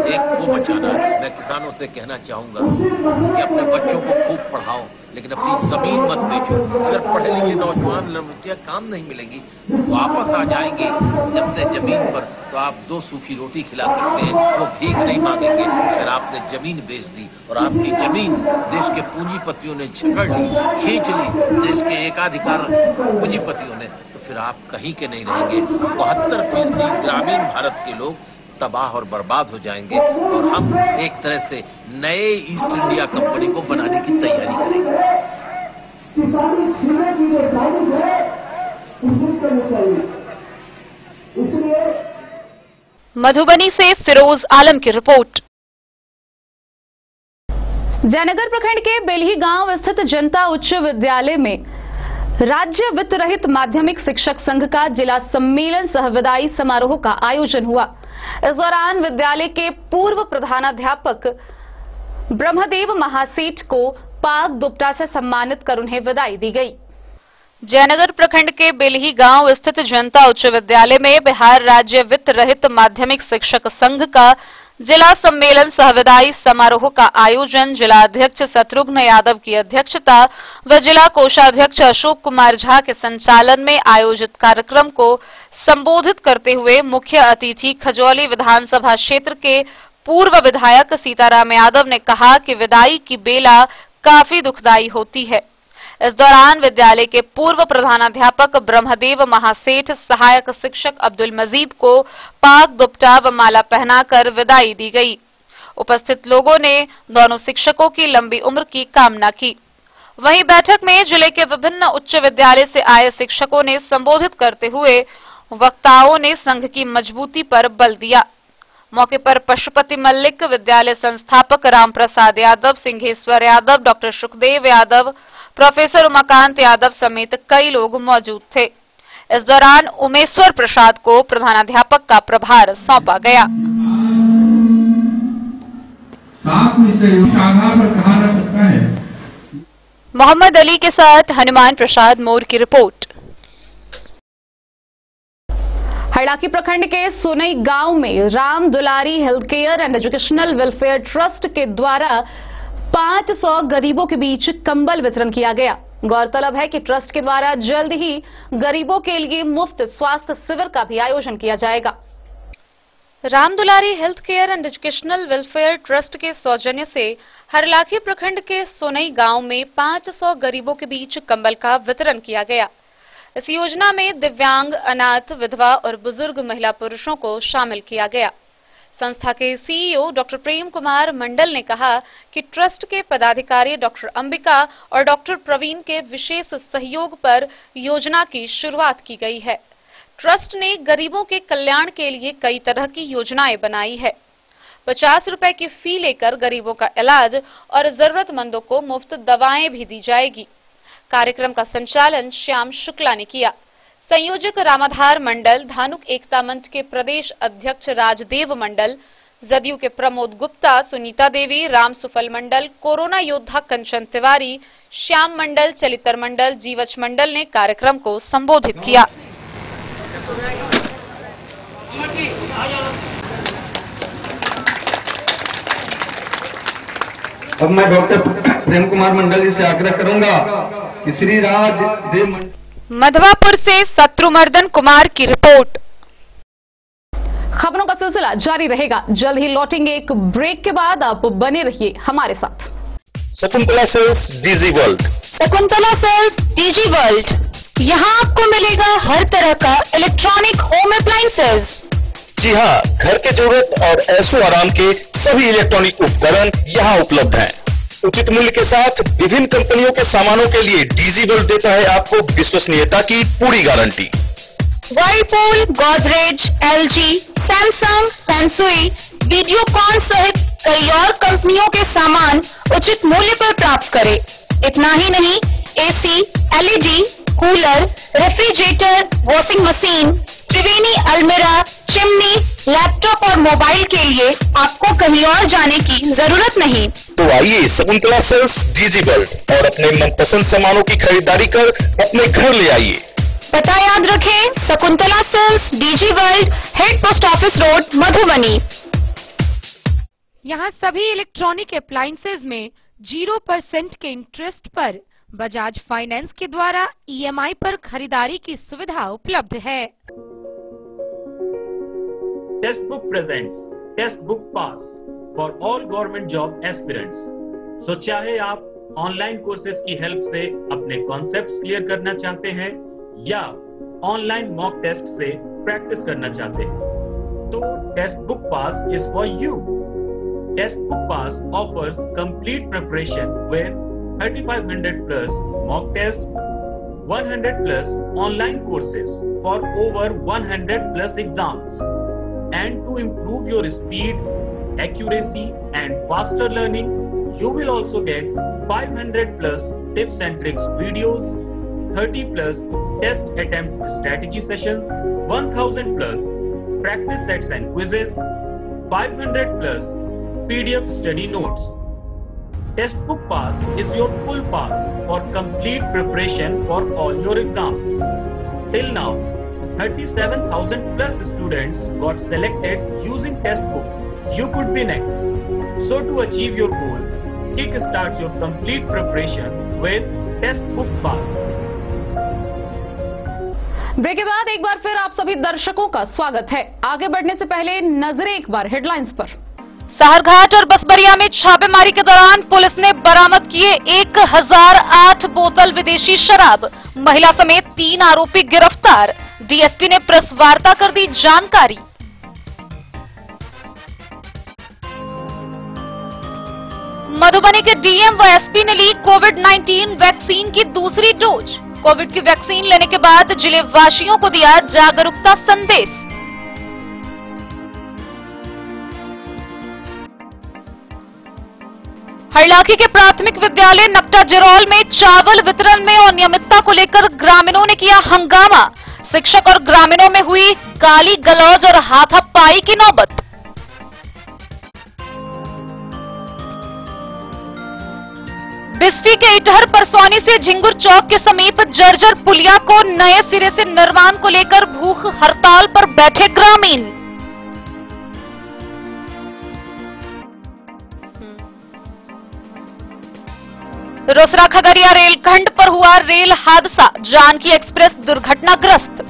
एक को बचाना है। मैं किसानों से कहना चाहूंगा कि अपने बच्चों को खूब पढ़ाओ, लेकिन अपनी जमीन मत बेचो। अगर पढ़े लिखे नौजवान लड़कियां काम नहीं मिलेंगी, वापस आ जाएंगे अपने जमीन पर, तो आप 2 सूखी रोटी खिला सकते हैं, वो भीख नहीं मांगेंगे। अगर आपने जमीन बेच दी और आपकी जमीन देश के पूंजीपतियों ने झगड़ ली, खींच ली देश के एकाधिकार पूंजीपतियों ने, तो फिर आप कहीं के नहीं रहेंगे। 72% ग्रामीण भारत के लोग तबाह और बर्बाद हो जाएंगे और हम एक तरह से नए ईस्ट इंडिया कंपनी को बनाने की तैयारी करेंगे। मधुबनी से फिरोज आलम की रिपोर्ट। जयनगर प्रखंड के बेलही गांव स्थित जनता उच्च विद्यालय में राज्य वित्त रहित माध्यमिक शिक्षक संघ का जिला सम्मेलन सह विदाई समारोह का आयोजन हुआ। इस दौरान विद्यालय के पूर्व प्रधानाध्यापक ब्रह्मदेव महासेठ को पाग दुपट्टा से सम्मानित कर उन्हें विदाई दी गई। जयनगर प्रखंड के बेलही गांव स्थित जनता उच्च विद्यालय में बिहार राज्य वित्त रहित माध्यमिक शिक्षक संघ का जिला सम्मेलन सह विदाई समारोह का आयोजन जिला अध्यक्ष शत्रुघ्न यादव की अध्यक्षता व जिला कोषाध्यक्ष अशोक कुमार झा के संचालन में आयोजित कार्यक्रम को संबोधित करते हुए मुख्य अतिथि खजौली विधानसभा क्षेत्र के पूर्व विधायक सीताराम यादव ने कहा कि विदाई की बेला काफी दुखदायी होती है। इस दौरान विद्यालय के पूर्व प्रधानाध्यापक ब्रह्मदेव महासेठ, सहायक शिक्षक अब्दुल मजीद को पाग दुपट्टा व माला पहनाकर विदाई दी गई। उपस्थित लोगों ने दोनों शिक्षकों की लंबी उम्र की कामना की। वहीं बैठक में जिले के विभिन्न उच्च विद्यालय से आए शिक्षकों ने संबोधित करते हुए वक्ताओं ने संघ की मजबूती पर बल दिया। मौके पर पशुपति मल्लिक, विद्यालय संस्थापक राम प्रसाद यादव, सिंहेश्वर यादव, डॉक्टर सुखदेव यादव, प्रोफेसर उमाकांत यादव समेत कई लोग मौजूद थे। इस दौरान उमेश्वर प्रसाद को प्रधानाध्यापक का प्रभार सौंपा गया। मोहम्मद अली के साथ हनुमान प्रसाद मोर की रिपोर्ट। हरलाखी प्रखंड के सोनई गांव में Ram Dulari health care and educational welfare trust के द्वारा 500 गरीबों के बीच कंबल वितरण किया गया। गौरतलब है कि ट्रस्ट के द्वारा जल्द ही गरीबों के लिए मुफ्त स्वास्थ्य शिविर का भी आयोजन किया जाएगा। Ram Dulari health care and educational welfare trust के सौजन्य से हरलाखी प्रखंड के सोनई गांव में 500 गरीबों के बीच कंबल का वितरण किया गया। इस योजना में दिव्यांग, अनाथ, विधवा और बुजुर्ग महिला पुरुषों को शामिल किया गया। संस्था के सीईओ डॉक्टर प्रेम कुमार मंडल ने कहा कि ट्रस्ट के पदाधिकारी डॉक्टर अंबिका और डॉक्टर प्रवीण के विशेष सहयोग पर योजना की शुरुआत की गई है। ट्रस्ट ने गरीबों के कल्याण के लिए कई तरह की योजनाएं बनाई है। 50 रुपए की फी लेकर गरीबों का इलाज और जरूरतमंदों को मुफ्त दवाएं भी दी जाएगी। कार्यक्रम का संचालन श्याम शुक्ला ने किया। संयोजक रामाधार मंडल, धानुक एकता मंच के प्रदेश अध्यक्ष राजदेव मंडल, जदयू के प्रमोद गुप्ता, सुनीता देवी, राम सुफल मंडल, कोरोना योद्धा कंचन तिवारी, श्याम मंडल, चलितर मंडल, जीवच मंडल ने कार्यक्रम को संबोधित किया। अब मैं डॉक्टर प्रेम कुमार मंडल जी से आग्रह करूंगा कि श्री राज देव मधवापुर से शत्रुमर्दन कुमार की रिपोर्ट। खबरों का सिलसिला जारी रहेगा। जल्द ही लौटेंगे एक ब्रेक के बाद। आप बने रहिए हमारे साथ। Shakuntala sales DG world. Shakuntala sales DG world, यहाँ आपको मिलेगा हर तरह का इलेक्ट्रॉनिक होम अप्लायंसेज। जी हाँ, घर के जरूरत और ऐशो आराम के सभी इलेक्ट्रॉनिक उपकरण यहाँ उपलब्ध हैं। उचित मूल्य के साथ विभिन्न कंपनियों के सामानों के लिए डीजी वर्ल्ड देता है आपको विश्वसनीयता की पूरी guarantee. Whirlpool, Godrej, LG, Samsung, Sansui, Videocon सहित कई और कंपनियों के सामान उचित मूल्य पर प्राप्त करें। इतना ही नहीं, AC, LED, cooler, refrigerator, washing machine, Triveni अलमीरा, चिमनी, लैपटॉप और मोबाइल के लिए आपको कहीं और जाने की जरूरत नहीं। तो आइए शकुंतला सेल्स डीजी वर्ल्ड और अपने मनपसंद सामानों की खरीदारी कर अपने घर ले आइए। पता याद रखें, Shakuntala sales DG world, head post office road, Madhubani. यहाँ सभी इलेक्ट्रॉनिक अप्लायंसेज में 0% के इंटरेस्ट पर बजाज फाइनेंस के द्वारा ईएमआई पर खरीदारी की सुविधा उपलब्ध है। Testbook presents test book pass for all government job aspirants. So चाहे आप ऑनलाइन कोर्सेज की हेल्प से अपने कॉन्सेप्ट्स क्लियर करना चाहते हैं या ऑनलाइन मॉक टेस्ट से प्रैक्टिस करना चाहते हैं, तो test book pass is for you. Test book pass offers complete preparation with 3500 plus mock tests, 100 plus online courses for over 100 plus exams. And to improve your speed, accuracy and faster learning, you will also get 500 plus tips and tricks videos, 30 plus test attempt strategy sessions, 1000 plus practice sets and quizzes, 500 plus PDF study notes. Test book pass is your full pass for complete preparation for all your exams. Till now, 37,000 plus students got selected using test book. You could be next. So to achieve your goal, kickstart your complete preparation with test book pass. Break के बाद एक बार फिर आप सभी दर्शकों का स्वागत है। आगे बढ़ने से पहले नजरें एक बार हेडलाइंस पर। साहरघाट और बसबरिया में छापेमारी के दौरान पुलिस ने बरामद किए 1008 बोतल विदेशी शराब। महिला समेत 3 आरोपी गिरफ्तार। डीएसपी ने प्रेस वार्ता कर दी जानकारी। मधुबनी के डीएम व एसपी ने ली कोविड-19 वैक्सीन की दूसरी डोज। कोविड की वैक्सीन लेने के बाद जिले वासियों को दिया जागरूकता संदेश। हरलाखी के प्राथमिक विद्यालय नकटा जिरौल में चावल वितरण में अनियमितता को लेकर ग्रामीणों ने किया हंगामा। शिक्षक और ग्रामीणों में हुई गाली गलौज और हाथापाई की नौबत। बिस्फी के इटहर परसौनी से झिंगुर चौक के समीप जर्जर पुलिया को नए सिरे से निर्माण को लेकर भूख हड़ताल पर बैठे ग्रामीण। रोसड़ा खगड़िया रेलखंड पर हुआ रेल हादसा, जानकी एक्सप्रेस दुर्घटनाग्रस्त।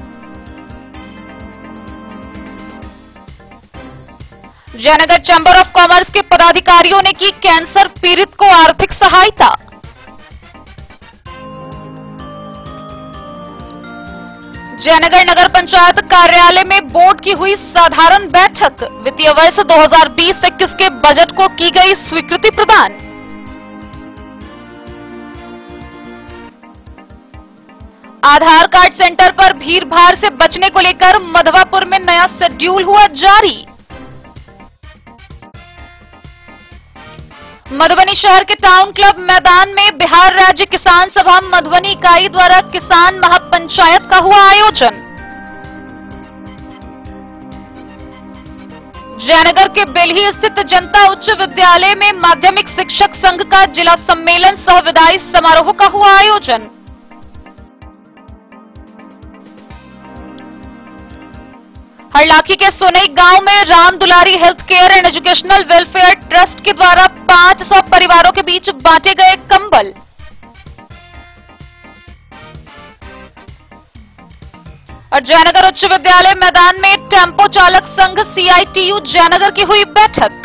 जयनगर चैंबर ऑफ कॉमर्स के पदाधिकारियों ने की कैंसर पीड़ित को आर्थिक सहायता। जयनगर नगर पंचायत कार्यालय में बोर्ड की हुई साधारण बैठक, वित्तीय वर्ष 2020-21 के बजट को की गई स्वीकृति प्रदान। आधार कार्ड सेंटर पर भीड़ भाड़ से बचने को लेकर मधवापुर में नया शेड्यूल हुआ जारी। मधुबनी शहर के टाउन क्लब मैदान में बिहार राज्य किसान सभा मधुबनी इकाई द्वारा किसान महापंचायत का हुआ आयोजन। जयनगर के बेल्ही स्थित जनता उच्च विद्यालय में माध्यमिक शिक्षक संघ का जिला सम्मेलन सह विदाई समारोह का हुआ आयोजन। हरलाखी के सोनई गांव में Ram Dulari health care and educational welfare trust के द्वारा 500 परिवारों के बीच बांटे गए कंबल। और जयनगर उच्च विद्यालय मैदान में टेम्पो चालक संघ CITU जयनगर की हुई बैठक।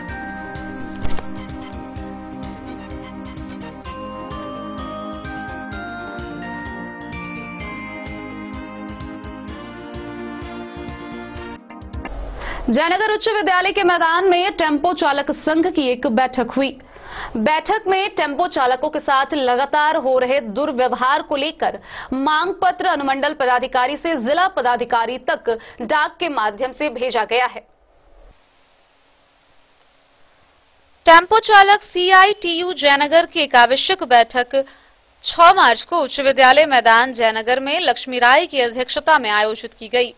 जयनगर उच्च विद्यालय के मैदान में टेम्पो चालक संघ की एक बैठक हुई। बैठक में टेम्पो चालकों के साथ लगातार हो रहे दुर्व्यवहार को लेकर मांग पत्र अनुमंडल पदाधिकारी से जिला पदाधिकारी तक डाक के माध्यम से भेजा गया है। टेम्पो चालक CITU जयनगर की एक आवश्यक बैठक 6 मार्च को उच्च विद्यालय मैदान जयनगर में लक्ष्मी राय की अध्यक्षता में आयोजित की गई।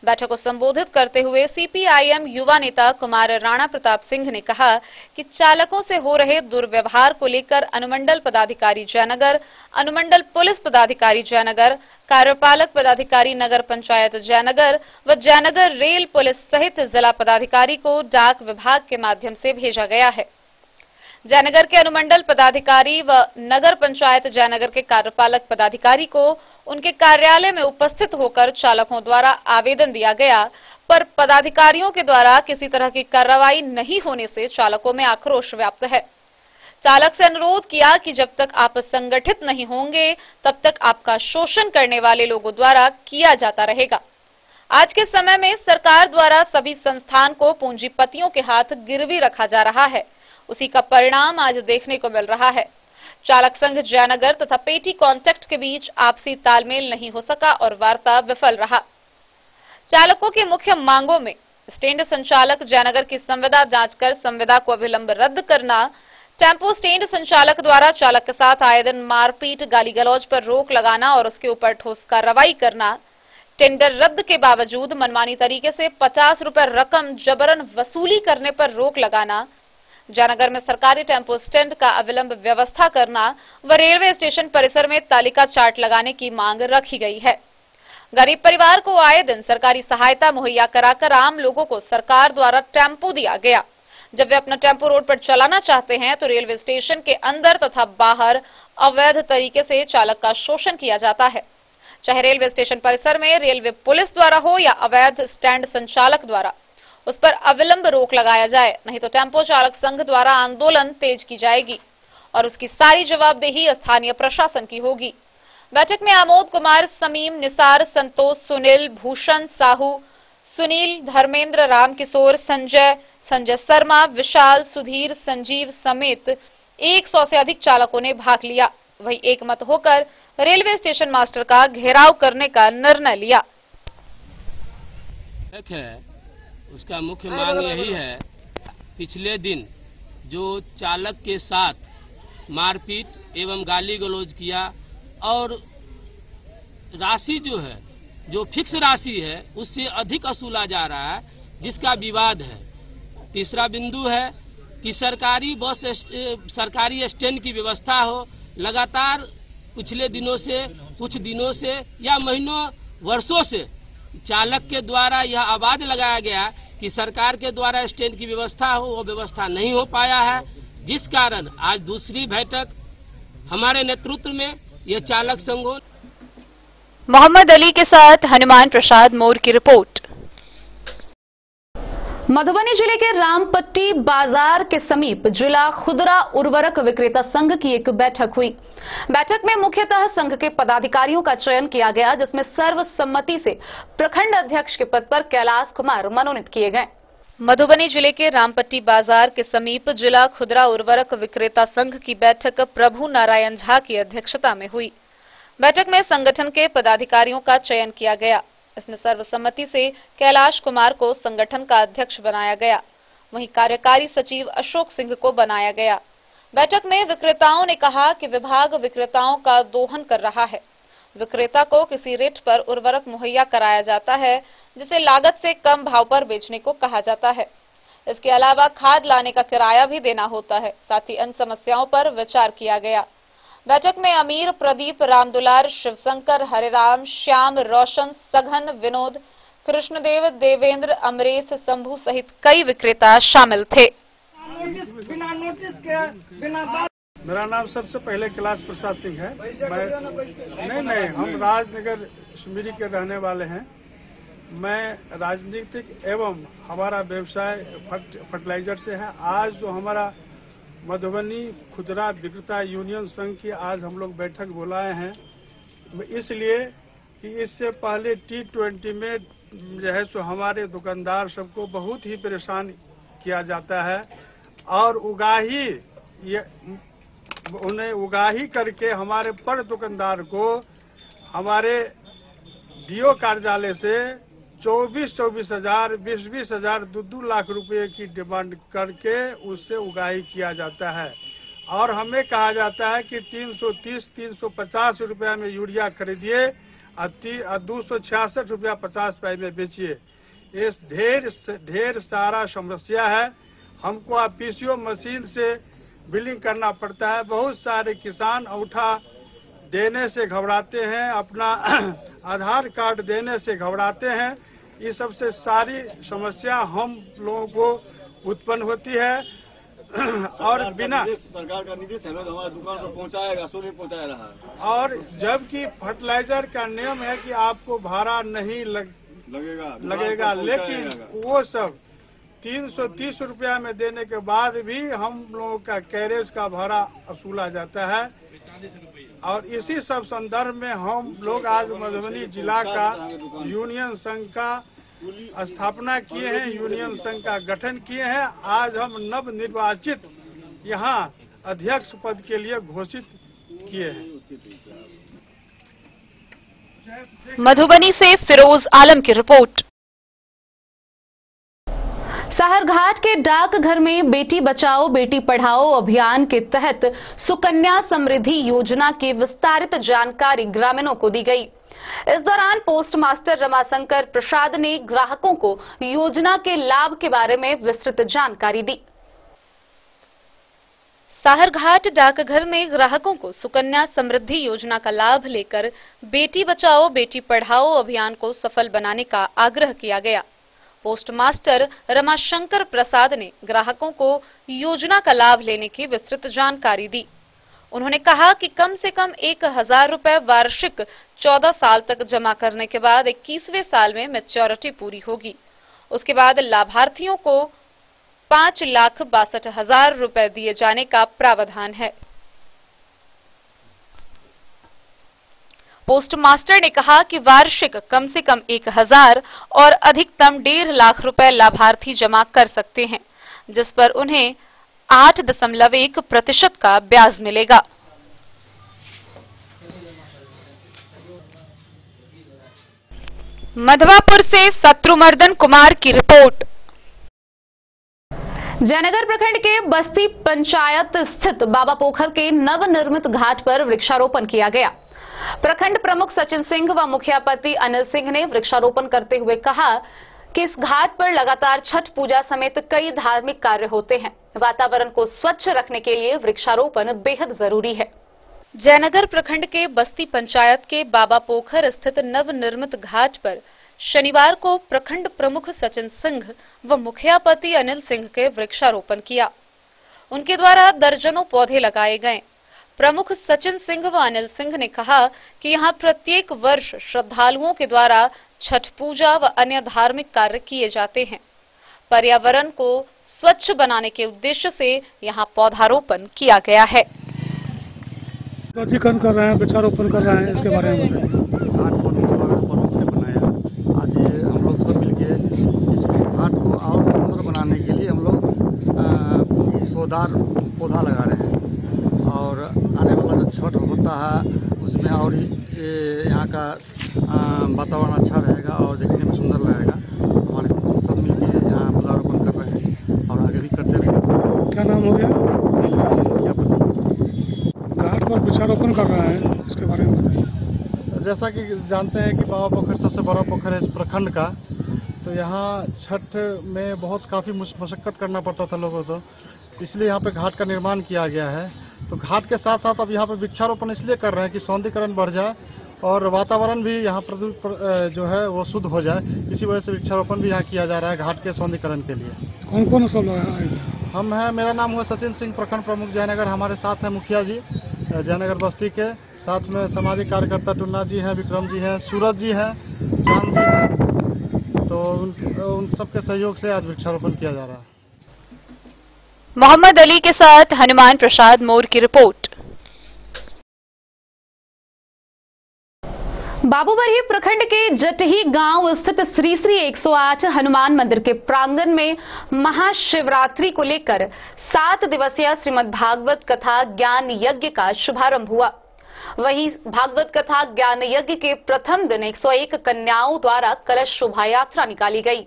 बैठक को संबोधित करते हुए CPIM युवा नेता कुमार राणा प्रताप सिंह ने कहा कि चालकों से हो रहे दुर्व्यवहार को लेकर अनुमंडल पदाधिकारी जयनगर, अनुमंडल पुलिस पदाधिकारी जयनगर, कार्यपालक पदाधिकारी नगर पंचायत जयनगर व जयनगर रेल पुलिस सहित जिला पदाधिकारी को डाक विभाग के माध्यम से भेजा गया है। जयनगर के अनुमंडल पदाधिकारी व नगर पंचायत जयनगर के कार्यपालक पदाधिकारी को उनके कार्यालय में उपस्थित होकर चालकों द्वारा आवेदन दिया गया, पर पदाधिकारियों के द्वारा किसी तरह की कार्रवाई नहीं होने से चालकों में आक्रोश व्याप्त है। चालक से अनुरोध किया कि जब तक आप संगठित नहीं होंगे तब तक आपका शोषण करने वाले लोगों द्वारा किया जाता रहेगा। आज के समय में सरकार द्वारा सभी संस्थान को पूंजीपतियों के हाथ गिरवी रखा जा रहा है, उसी का परिणाम आज देखने को मिल रहा है। चालक संघ जयनगर तथा पेटी कॉन्ट्रैक्ट के बीच आपसी तालमेल नहीं हो सका और वार्ता विफल रहा। चालकों की मुख्य मांगों में स्टैंड संचालक जयनगर की संविदा जांच कर संविदा को अविलंब रद्द करना, टेम्पो स्टैंड संचालक द्वारा चालक के साथ आए दिन मारपीट, गाली गलौज पर रोक लगाना और उसके ऊपर ठोस कार्रवाई करना, टेंडर रद्द के बावजूद मनमानी तरीके से 50 रुपए रकम जबरन वसूली करने पर रोक लगाना, जयनगर में सरकारी टेम्पो स्टैंड का अविलंब व्यवस्था करना व रेलवे स्टेशन परिसर में तालिका चार्ट लगाने की मांग रखी गई है। गरीब परिवार को आए दिन सरकारी सहायता मुहैया कराकर आम लोगों को सरकार द्वारा टेम्पो दिया गया। जब वे अपना टेम्पो रोड पर चलाना चाहते हैं तो रेलवे स्टेशन के अंदर तथा बाहर अवैध तरीके से चालक का शोषण किया जाता है, चाहे रेलवे स्टेशन परिसर में रेलवे पुलिस द्वारा हो या अवैध स्टैंड संचालक द्वारा। उस पर अविलंब रोक लगाया जाए, नहीं तो टेम्पो चालक संघ द्वारा आंदोलन तेज की जाएगी और उसकी सारी जवाबदेही स्थानीय प्रशासन की होगी। बैठक में आमोद कुमार, समीम, निसार, संतोष, सुनील, भूषण, साहू, सुनील, धर्मेंद्र, रामकिशोर, संजय शर्मा, विशाल, सुधीर, संजीव समेत 100 से अधिक चालकों ने भाग लिया। वही एकमत होकर रेलवे स्टेशन मास्टर का घेराव करने का निर्णय लिया। उसका मुख्य मांग यही है, पिछले दिन जो चालक के साथ मारपीट एवं गाली गलौज किया और राशि जो है, जो फिक्स राशि है उससे अधिक वसूला जा रहा है, जिसका विवाद है। तीसरा बिंदु है कि सरकारी बस, सरकारी स्टैंड की व्यवस्था हो, लगातार पिछले दिनों से, कुछ दिनों से या महीनों वर्षों से चालक के द्वारा यह आवाज लगाया गया कि सरकार के द्वारा स्टैंड की व्यवस्था हो, वो व्यवस्था नहीं हो पाया है, जिस कारण आज दूसरी बैठक हमारे नेतृत्व में यह चालक संघों। मोहम्मद अली के साथ हनुमान प्रसाद मोर की रिपोर्ट। मधुबनी जिले के रामपट्टी बाजार के समीप जिला खुदरा उर्वरक विक्रेता संघ की एक बैठक हुई। बैठक में मुख्यतः संघ के पदाधिकारियों का चयन किया गया, जिसमें सर्वसम्मति से प्रखंड अध्यक्ष के पद पर कैलाश कुमार मनोनीत किए गए। मधुबनी जिले के रामपट्टी बाजार के समीप जिला खुदरा उर्वरक विक्रेता संघ की बैठक प्रभु नारायण झा की अध्यक्षता में हुई। बैठक में संगठन के पदाधिकारियों का चयन किया गया। इसमें सर्वसम्मति से कैलाश कुमार को संगठन का अध्यक्ष बनाया गया, वहीं कार्यकारी सचिव अशोक सिंह को बनाया गया। बैठक में विक्रेताओं ने कहा कि विभाग विक्रेताओं का दोहन कर रहा है। विक्रेता को किसी रेट पर उर्वरक मुहैया कराया जाता है, जिसे लागत से कम भाव पर बेचने को कहा जाता है। इसके अलावा खाद लाने का किराया भी देना होता है। साथ ही अन्य समस्याओं पर विचार किया गया। बैठक में अमीर, प्रदीप, रामदुलार, शिवशंकर, हरिराम, श्याम, रोशन, सघन, विनोद, कृष्णदेव, देवेंद्र, अमरेश, शंभू सहित कई विक्रेता शामिल थे। मेरा नाम सबसे पहले कैलाश प्रसाद सिंह है। नहीं, हम राजनगर शिमरी के रहने वाले हैं। मैं राजनीतिक एवं हमारा व्यवसाय फर्टिलाइजर से है। आज जो हमारा मधुबनी खुदरा विक्रेता यूनियन संघ की आज हम लोग बैठक बुलाए हैं, इसलिए कि इससे पहले T20 में जो है सो हमारे दुकानदार सबको बहुत ही परेशान किया जाता है और उन्हें उगाही करके हमारे पर दुकानदार को हमारे डीओ कार्यालय से 24 हजार, 20 हजार, 2 लाख रुपए की डिमांड करके उससे उगाही किया जाता है और हमें कहा जाता है कि 330-350 रुपया में यूरिया खरीदिए और 266 रुपया 50 पैसे में बेचिए। ये ढेर सारा समस्या है। हमको अब पीसीओ मशीन से बिलिंग करना पड़ता है। बहुत सारे किसान अंगूठा देने से घबराते हैं, अपना आधार कार्ड देने से घबराते हैं। ये सबसे सारी समस्या हम लोगों को उत्पन्न होती है और बिना सरकार का निर्देश है हमारे दुकान पर पहुंचाएगा, सो नहीं पहुंचा रहा है। और जबकि फर्टिलाइजर का नियम है कि आपको भाड़ा नहीं लगेगा, लेकिन वो सब 330 रुपया में देने के बाद भी हम लोगों का कैरेज का भाड़ा वसूला जाता है। और इसी सब संदर्भ में हम लोग आज मधुबनी जिला का यूनियन संघ का स्थापना किए हैं, यूनियन संघ का गठन किए हैं। आज हम नव निर्वाचित यहाँ अध्यक्ष पद के लिए घोषित किए हैं। मधुबनी से फिरोज आलम की रिपोर्ट। साहरघाट के डाकघर में बेटी बचाओ बेटी पढ़ाओ अभियान के तहत सुकन्या समृद्धि योजना की विस्तारित जानकारी ग्रामीणों को दी गई। इस दौरान पोस्ट मास्टर रमाशंकर प्रसाद ने ग्राहकों को योजना के लाभ के बारे में विस्तृत जानकारी दी। साहरघाट डाकघर में ग्राहकों को सुकन्या समृद्धि योजना का लाभ लेकर बेटी बचाओ बेटी पढ़ाओ अभियान को सफल बनाने का आग्रह किया गया। पोस्ट मास्टर रमाशंकर प्रसाद ने ग्राहकों को योजना का लाभ लेने की विस्तृत जानकारी दी। उन्होंने कहा कि कम से कम 1000 रुपए वार्षिक 14 साल तक जमा करने के बाद 21वें साल में मैच्योरिटी पूरी होगी। उसके बाद लाभार्थियों को 5,62,000 रुपए दिए जाने का प्रावधान है। पोस्ट मास्टर ने कहा कि वार्षिक कम से कम 1000 और अधिकतम 1.5 लाख रुपए लाभार्थी जमा कर सकते हैं, जिस पर उन्हें 8.1% का ब्याज मिलेगा। मधवापुर से शत्रुमर्दन कुमार की रिपोर्ट। जयनगर प्रखंड के बस्ती पंचायत स्थित बाबा पोखर के नवनिर्मित घाट पर वृक्षारोपण किया गया। प्रखंड प्रमुख सचिन सिंह व मुखिया पति अनिल सिंह ने वृक्षारोपण करते हुए कहा कि इस घाट पर लगातार छठ पूजा समेत कई धार्मिक कार्य होते हैं। वातावरण को स्वच्छ रखने के लिए वृक्षारोपण बेहद जरूरी है। जयनगर प्रखंड के बस्ती पंचायत के बाबा पोखर स्थित नवनिर्मित घाट पर शनिवार को प्रखंड प्रमुख सचिन सिंह व मुखिया पति अनिल सिंह के वृक्षारोपण किया। उनके द्वारा दर्जनों पौधे लगाए गए। प्रमुख सचिन सिंह व अनिल सिंह ने कहा कि यहां प्रत्येक वर्ष श्रद्धालुओं के द्वारा छठ पूजा व अन्य धार्मिक कार्य किए जाते हैं। पर्यावरण को स्वच्छ बनाने के उद्देश्य से यहां पौधारोपण किया गया है। कर रहे हैं, वृक्षारोपण कर रहे हैं, इसके बारे में बताएं। घाट को प्रमुख से बनाया। आज हम लोग सब मिलके इस घाट को और सुंदर बनाने के लिए हम लोग सौदार पौधा लगा रहे हैं और आने वाला जो छठ होता है उसमें और यहाँ का वातावरण अच्छा रहेगा और देखने में सुंदर लगेगा। हमारे सब मिलके यहाँ पौधारोपण कर रहे हैं और आगे भी करते रहेंगे। क्या नाम हो गया? घाट पर वृक्षारोपण कर रहा है, इसके बारे में बताइए। जैसा कि जानते हैं कि बाबा पोखर सबसे बड़ा पोखर है इस प्रखंड का, तो यहाँ छठ में काफ़ी मशक्कत करना पड़ता था लोगों को, इसलिए यहाँ पे घाट का निर्माण किया गया है। तो घाट के साथ साथ अब यहाँ पे वृक्षारोपण इसलिए कर रहे हैं कि सौंदर्यीकरण बढ़ जाए और वातावरण भी यहाँ जो है वो शुद्ध हो जाए। इसी वजह से वृक्षारोपण भी यहाँ किया जा रहा है घाट के सौंदर्यीकरण के लिए। कौन कौन सब लोग हम हैं, मेरा नाम हुआ सचिन सिंह, प्रखंड प्रमुख जयनगर। हमारे साथ हैं मुखिया जी जयनगर बस्ती के, साथ में सामाजिक कार्यकर्ता टुन्ना जी हैं, विक्रम जी हैं, सूरज जी हैं, चांद जी हैं। तो उन सबके सहयोग से आज वृक्षारोपण किया जा रहा है। मोहम्मद अली के साथ हनुमान प्रसाद मोर की रिपोर्ट। बाबूबरही प्रखंड के जटही गांव स्थित श्री श्री 108 हनुमान मंदिर के प्रांगण में महाशिवरात्रि को लेकर 7 दिवसीय श्रीमद् भागवत कथा ज्ञान यज्ञ का शुभारंभ हुआ। वहीं भागवत कथा ज्ञान यज्ञ के प्रथम दिन 101 कन्याओं द्वारा कलश शोभा यात्रा निकाली गई।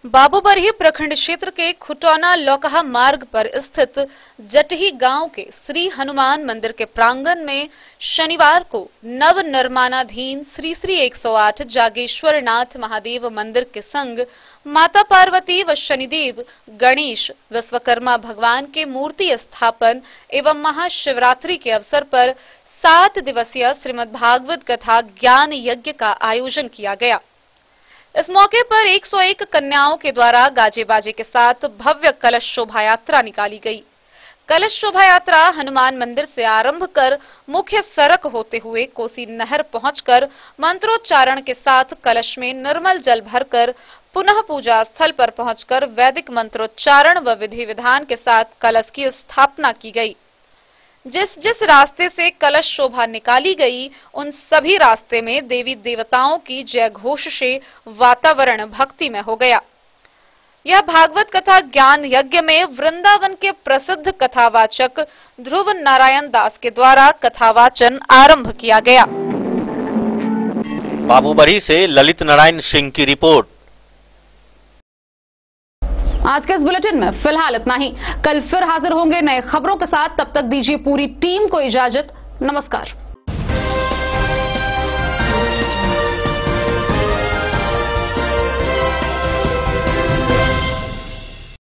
बाबूबरही प्रखंड क्षेत्र के खुटौना लौकहा मार्ग पर स्थित जटही गांव के श्री हनुमान मंदिर के प्रांगण में शनिवार को नव निर्माणाधीन श्री श्री 108 जागेश्वर नाथ महादेव मंदिर के संग माता पार्वती व शनिदेव, गणेश, विश्वकर्मा भगवान के मूर्ति स्थापन एवं महाशिवरात्रि के अवसर पर 7 दिवसीय श्रीमद् भागवत कथा ज्ञान यज्ञ का आयोजन किया गया। इस मौके पर 101 कन्याओं के द्वारा गाजे बाजे के साथ भव्य कलश शोभा यात्रा निकाली गई। कलश शोभा यात्रा हनुमान मंदिर से आरंभ कर मुख्य सड़क होते हुए कोसी नहर पहुंचकर मंत्रोच्चारण के साथ कलश में निर्मल जल भरकर पुनः पूजा स्थल पर पहुंचकर वैदिक मंत्रोच्चारण व विधि विधान के साथ कलश की स्थापना की गई। जिस जिस रास्ते से कलश शोभा निकाली गई उन सभी रास्ते में देवी देवताओं की जय घोष से वातावरण भक्ति में हो गया। यह भागवत कथा ज्ञान यज्ञ में वृंदावन के प्रसिद्ध कथावाचक ध्रुव नारायण दास के द्वारा कथावाचन आरंभ किया गया। बाबूबरही से ललित नारायण सिंह की रिपोर्ट। आज के इस बुलेटिन में फिलहाल इतना ही। कल फिर हाजिर होंगे नए खबरों के साथ। तब तक दीजिए पूरी टीम को इजाजत। नमस्कार।